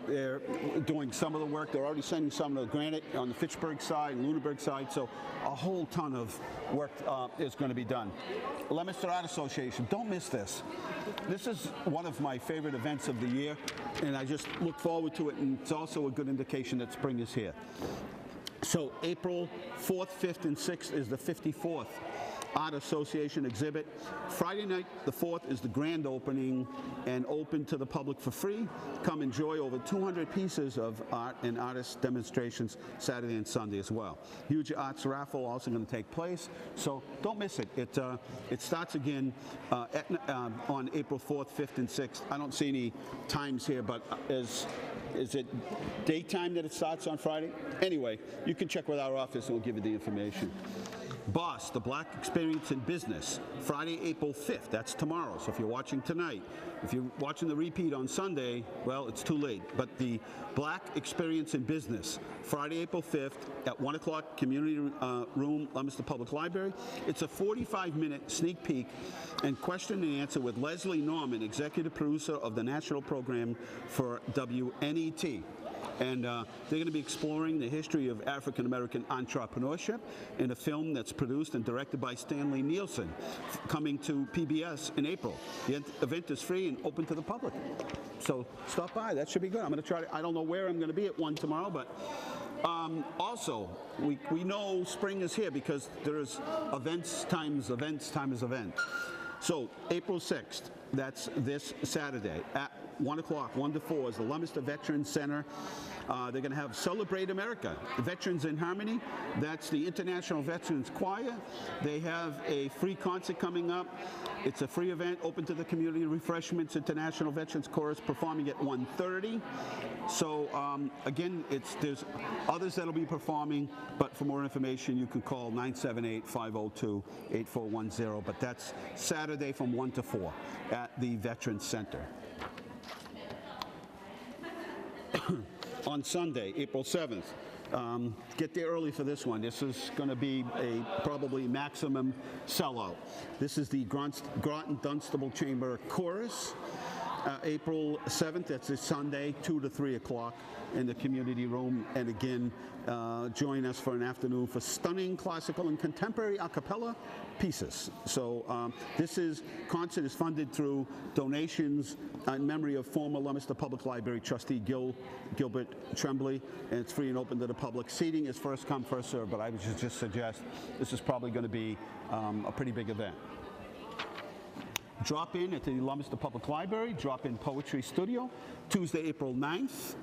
They're doing some of the work. They're already sending some of the granite on the Fitchburg side and Lunenburg side. So a whole ton of work is going to be done. Leominster Art Association, don't miss this. This is one of my favorite events of the year, and I just look forward to it, and it's also a good indication that spring is here. So April 4th, 5th, and 6th is the 54th Art Association exhibit. Friday night, the 4th, is the grand opening and open to the public for free. Come enjoy over 200 pieces of art and artist demonstrations Saturday and Sunday as well. Huge arts raffle also going to take place, so don't miss it. It starts again on April 4th, 5th, and 6th. I don't see any times here, but is it daytime that it starts on Friday? Anyway, you can check with our office and we'll give you the information. BOSS, the Black Experience in Business, Friday, April 5th. That's tomorrow. So if you're watching tonight, if you're watching the repeat on Sunday, well, it's too late. But the Black Experience in Business, Friday, April 5th at 1 o'clock, Community Room, Leominster Public Library. It's a 45-minute sneak peek and question and answer with Leslie Norman, executive producer of the national program for WNET. And they're going to be exploring the history of African-American entrepreneurship in a film that's produced and directed by Stanley Nielsen, coming to PBS in April. The event is free and open to the public. So stop by. That should be good. I'm going to try to, I don't know where I'm going to be at 1 tomorrow, but also, we know spring is here because there's events times event. So April 6th, that's this Saturday at 1 o'clock, 1 to 4 is the Leominster Veterans Center. They're going to have Celebrate America, Veterans in Harmony. That's the International Veterans Choir. They have a free concert coming up. It's a free event open to the community. Refreshments, International Veterans Chorus performing at 1:30. So again, there's others that'll be performing, but for more information, you can call 978-502-8410. But that's Saturday from 1 to 4 at the Veterans Center. On Sunday, April 7th, get there early for this one. This is going to be a probably maximum sellout. This is the Groton Dunstable Chamber Chorus. April 7th, that's a Sunday, 2 to 3 o'clock in the community room. And again, join us for an afternoon for stunning classical and contemporary a cappella pieces. So this concert is funded through donations in memory of former Leominster Public Library trustee Gilbert Tremblay, and it's free and open to the public. Seating is first come, first served, but I would just suggest this is probably going to be a pretty big event. Drop in at the Leominster Public Library, drop-in poetry studio, Tuesday, April 9th,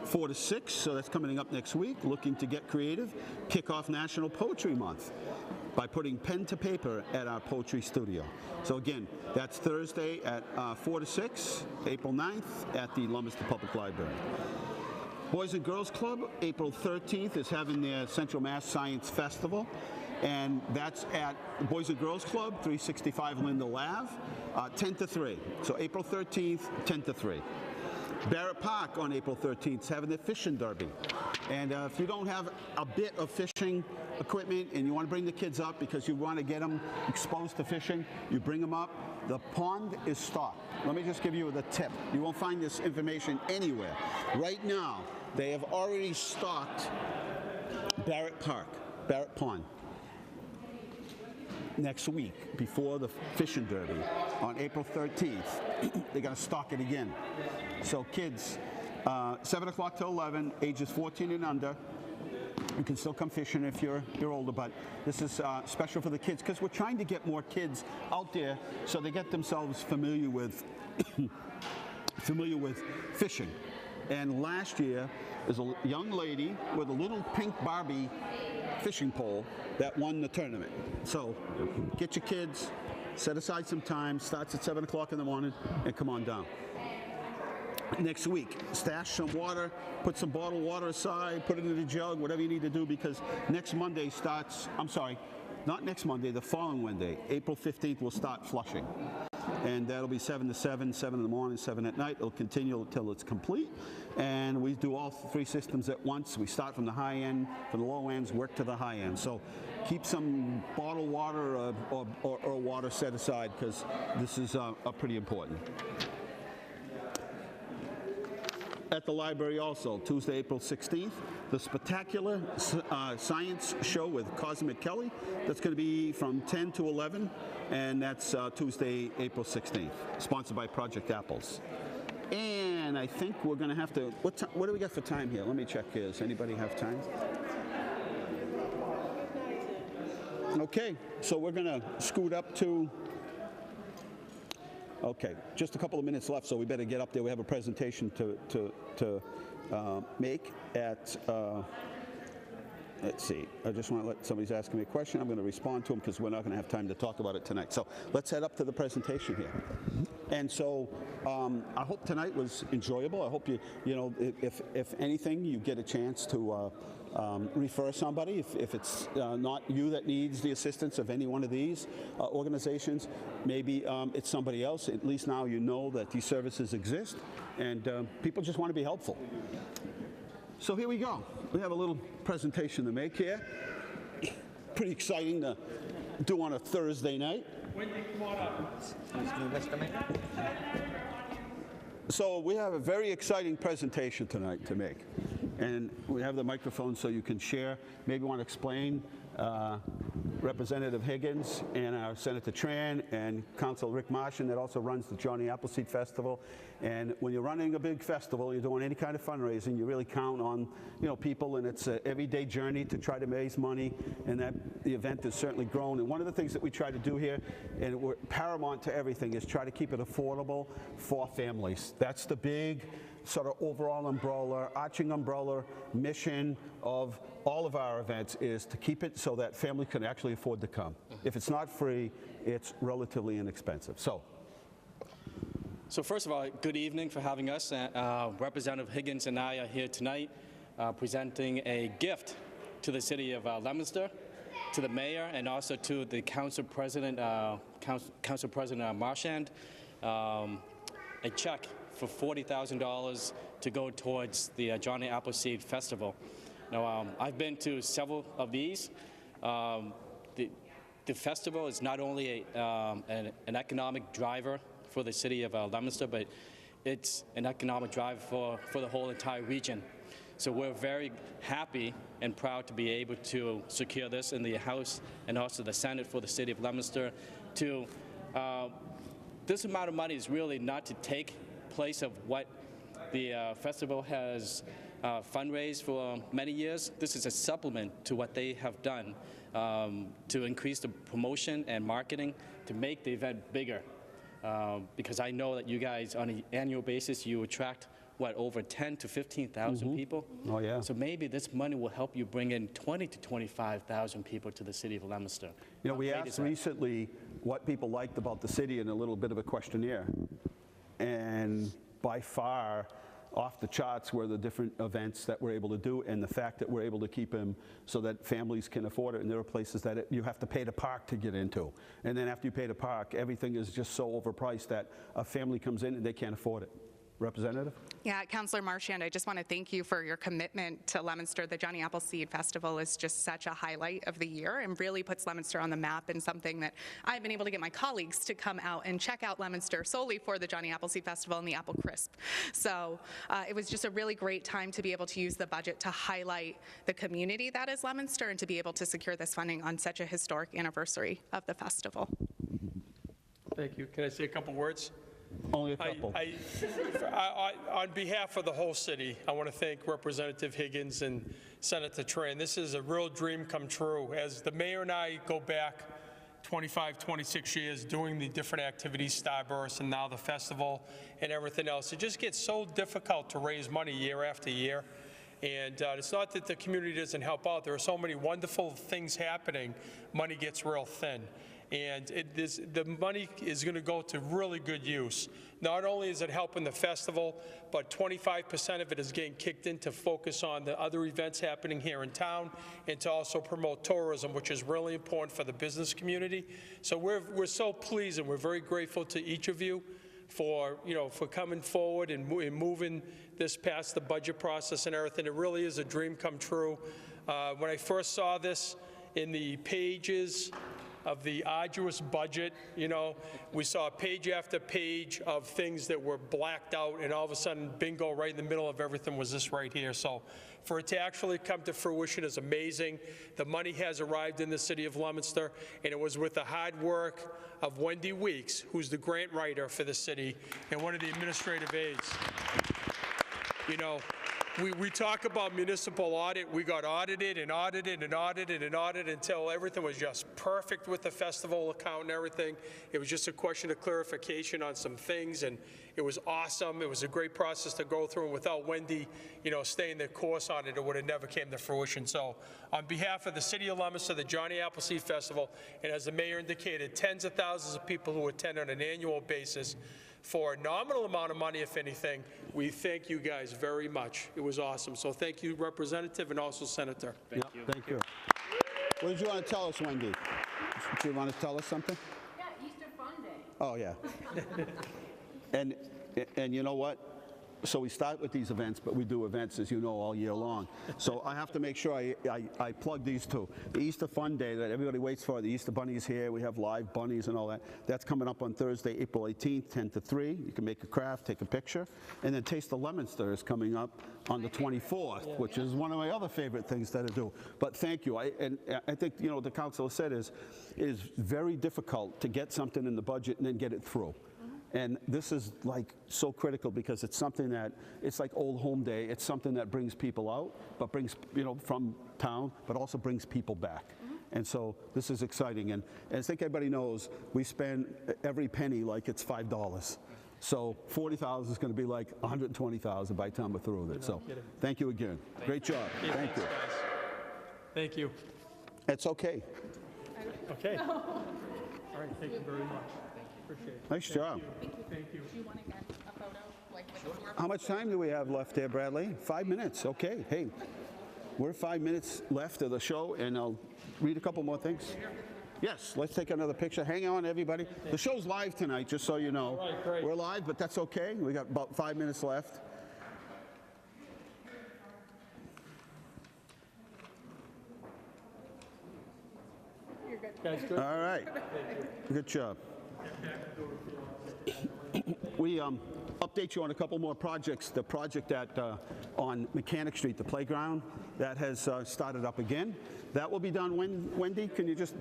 4 to 6, so that's coming up next week. Looking to get creative, kick off National Poetry Month by putting pen to paper at our poetry studio. So again, that's Thursday at 4 to 6, April 9th at the Leominster Public Library. Boys and Girls Club, April 13th, is having their Central Mass Science Festival. And that's at Boys and Girls Club, 365 Lindell Ave, 10 to 3. So April 13th, 10 to 3. Barrett Park on April 13th is having the fishing derby. And if you don't have a bit of fishing equipment and you want to bring the kids up because you want to get them exposed to fishing, you bring them up. The pond is stocked. Let me just give you the tip. You won't find this information anywhere. Right now, they have already stocked Barrett Pond. Next week, before the fishing derby, on April 13th, they're going to stock it again. So kids, 7 o'clock to 11, ages 14 and under. You can still come fishing if you're older, but this is special for the kids because we're trying to get more kids out there so they get themselves familiar with fishing. And last year, there's a young lady with a little pink Barbie fishing pole that won the tournament. So get your kids, set aside some time, starts at 7 o'clock in the morning, and come on down. Next week, stash some water, put some bottled water aside, put it in a jug, whatever you need to do, because next Monday starts, I'm sorry, not next Monday, the following Monday, April 15th, we'll start flushing. And that'll be 7 to 7, 7 in the morning, 7 at night. It'll continue until it's complete. And we do all 3 systems at once. We start from the high end, from the low ends, work to the high end. So keep some bottled water or water set aside because this is pretty important. At the library also, Tuesday, April 16th, the Spectacular Science Show with Cosmic Kelly. That's going to be from 10 to 11, and that's Tuesday, April 16th, sponsored by Project Apples. And I think we're going to have to, what do we got for time here? Let me check here. Does anybody have time? Okay, so we're going to scoot up to, okay, just a couple of minutes left, so we better get up there. We have a presentation to make at, let's see, I just want to let somebody's asking me a question. I'm going to respond to them because we're not going to have time to talk about it tonight. So let's head up to the presentation here. And so I hope tonight was enjoyable. I hope you know, if anything, you get a chance to refer somebody. If it's not you that needs the assistance of any one of these organizations, maybe it's somebody else. At least now you know that these services exist, and people just want to be helpful. So here we go. We have a little presentation to make here. Pretty exciting to do on a Thursday night. So we have a very exciting presentation tonight to make. And we have the microphone so you can share. Maybe want to explain Representative Higgins and our Senator Tran and Council Rick Martian that also runs the Johnny Appleseed Festival. And when you're running a big festival, you're doing any kind of fundraising, you really count on, you know, people, and it's an everyday journey to try to raise money, and that the event has certainly grown. And one of the things that we try to do here, and we're paramount to everything, is try to keep it affordable for families. That's the big sort of overall umbrella, arching umbrella mission of all of our events, is to keep it so that families can actually afford to come. If it's not free, it's relatively inexpensive. So first of all, good evening for having us. Representative Higgins and I are here tonight presenting a gift to the city of Leominster, to the mayor, and also to the council president, Council President Marchand, a check for $40,000 to go towards the Johnny Appleseed Festival. Now, I've been to several of these. The festival is not only an economic driver for the city of Leominster, but it's an economic driver for the whole entire region. So we're very happy and proud to be able to secure this in the House and also the Senate for the city of Leominster. This amount of money is really not to take place of what the festival has fundraised for many years. This is a supplement to what they have done to increase the promotion and marketing to make the event bigger. Because I know that you guys, on an annual basis, you attract, what, over 10 to 15,000 people? Oh, yeah. So maybe this money will help you bring in 20 to 25,000 people to the city of Leominster. You know, we asked recently what people liked about the city in a little bit of a questionnaire. And by far, off the charts were the different events that we're able to do, and the fact that we're able to keep them so that families can afford it. And there are places that you have to pay to park to get into. And then after you pay to park, everything is just so overpriced that a family comes in and they can't afford it. Representative? Yeah, Councillor Marchand, I just want to thank you for your commitment to Leominster. The Johnny Appleseed Festival is just such a highlight of the year and really puts Leominster on the map, and something that I've been able to get my colleagues to come out and check out Leominster solely for the Johnny Appleseed Festival and the Apple Crisp. So it was just a really great time to be able to use the budget to highlight the community that is Leominster and to be able to secure this funding on such a historic anniversary of the festival. Thank you. Can I say a couple words? Only a couple. On behalf of the whole city, I want to thank Representative Higgins and Senator Tran. This is a real dream come true. As the mayor and I go back 25, 26 years doing the different activities, Starburst, and now the festival and everything else, it just gets so difficult to raise money year after year. And it's not that the community doesn't help out. There are so many wonderful things happening, money gets real thin. And the money is going to go to really good use. Not only is it helping the festival, but 25% of it is getting kicked in to focus on the other events happening here in town and to also promote tourism, which is really important for the business community. So we're so pleased, and we're very grateful to each of you for coming forward and moving this past the budget process and everything. It really is a dream come true. When I first saw this in the pages of the arduous budget, we saw page after page of things that were blacked out, and all of a sudden, bingo, right in the middle of everything was this right here. So for it to actually come to fruition is amazing. The money has arrived in the city of Leominster, and it was with the hard work of Wendy Weeks, who's the grant writer for the city and one of the administrative aides. we talk about municipal audit. We got audited and audited and audited and audited until everything was just perfect with the festival account and everything. It was just a question of clarification on some things, and it was awesome. It was a great process to go through, and without Wendy, staying the course on it, it would have never came to fruition. So on behalf of the City of Leominster, the Johnny Appleseed Festival, and as the mayor indicated, tens of thousands of people who attend on an annual basis, for a nominal amount of money, if anything, we thank you guys very much. It was awesome. So thank you, Representative, and also Senator. Thank you. What did you want to tell us, Wendy? Do you want to tell us something? Yeah, Easter Fun Day. Oh, yeah. and you know what? So we start with these events, but we do events, as you know, all year long. So I have to make sure I plug these two. The Easter Fun Day that everybody waits for, the Easter Bunny is here. We have live bunnies and all that. That's coming up on Thursday, April 18th, 10 to 3. You can make a craft, take a picture. And then Taste of Leominster is coming up on the 24th, which is one of my other favorite things that I do. But thank you. I think, the council said is very difficult to get something in the budget and then get it through. And this is like so critical because it's something that, it's like Old Home Day. It's something that brings people out, but brings, from town, but also brings people back. And so this is exciting. And I think everybody knows we spend every penny like it's $5. So 40,000 is going to be like 120,000 by the time we're through with it. So thank you again. Great job. Thank you. Thank you. It's okay. Okay. All right. Thank you very much. Appreciate it. Nice job. Thank you. Do you want to get a photo? With the floor? How much time do we have left there, Bradley? 5 minutes. Okay. Hey, we're 5 minutes left of the show, and I'll read a couple more things. Yes, let's take another picture. Hang on, everybody. The show's live tonight, just so you know. All right, great. We're live, but that's okay. We got about 5 minutes left. You're good. Guys, good? All right. Good job. We update you on a couple more projects. The project on Mechanic Street, the playground, that has started up again. That will be done when, Wendy? Can you just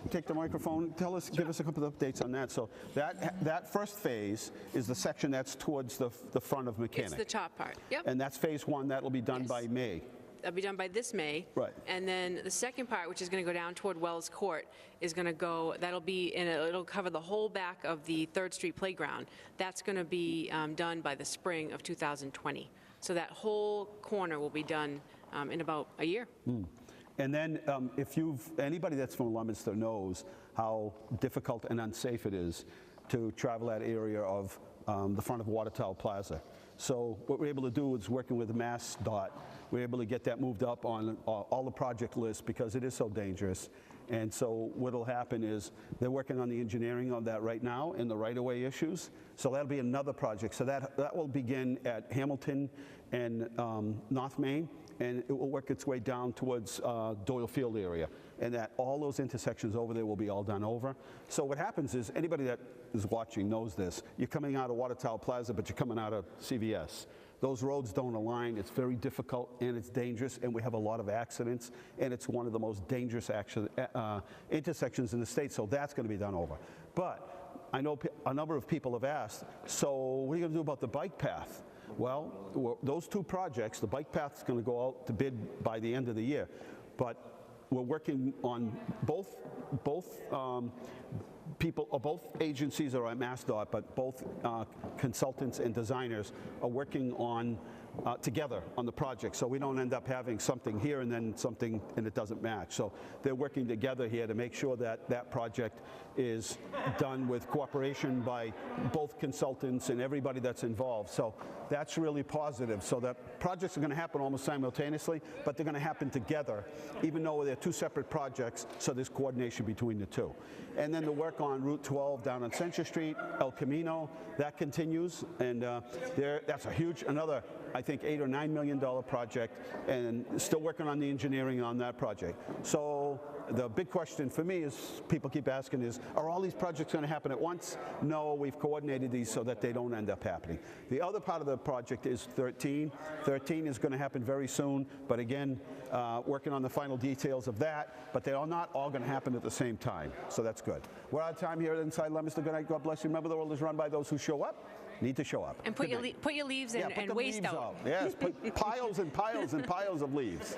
take the microphone? Give us a couple of updates on that. So that first phase is the section that's towards the front of Mechanic. It's the top part. Yep. And that's phase 1. That will be done by May. That'll be done by this May. Right. And then the second part, which is going to go down toward Wells Court, is going to go, it'll cover the whole back of the 3rd Street playground. That's going to be done by the spring of 2020. So that whole corner will be done in about a year. And then if anybody that's from Leominster knows how difficult and unsafe it is to travel that area of the front of Water Tower Plaza. So what we're able to do is working with MassDOT, we're able to get that moved up on all the project lists because it is so dangerous. And so what will happen is they're working on the engineering of that right now and the right-of-way issues. So that'll be another project. So that will begin at Hamilton and North Main, and it will work its way down towards Doyle Field area. And that all those intersections over there will be all done over. So what happens is anybody that is watching knows this. You're coming out of Water Tower Plaza, but you're coming out of CVS. Those roads don't align. It's very difficult and it's dangerous, and we have a lot of accidents, and it's one of the most dangerous intersections in the state, so that's going to be done over. But I know a number of people have asked, so what are you going to do about the bike path? Well, those two projects, the bike path is going to go out to bid by the end of the year, but we're working on both agencies are at MassDOT, but both consultants and designers are working on together on the project, so we don't end up having something here and then something and it doesn't match. So they're working together here to make sure that that project is done with cooperation by both consultants and everybody that's involved. So that's really positive. So that projects are going to happen almost simultaneously, but they're going to happen together, even though they're two separate projects, so there's coordination between the two. And then the work on Route 12 down on Central Street, El Camino, that continues, and that's a huge, another, I think, $8 or $9 million project, and still working on the engineering on that project. So the big question for me is, people keep asking is, are all these projects going to happen at once? No, we've coordinated these so that they don't end up happening. The other part of the project is 13. 13 is going to happen very soon, but again, working on the final details of that, but they are not all going to happen at the same time, so that's good. We're out of time here at Inside Leominster. Good night, God bless you. Remember, the world is run by those who show up. Need to show up. And put Good your night. put your leaves in Yeah, put and the waste leaves out. Yes, put piles and piles and piles of leaves.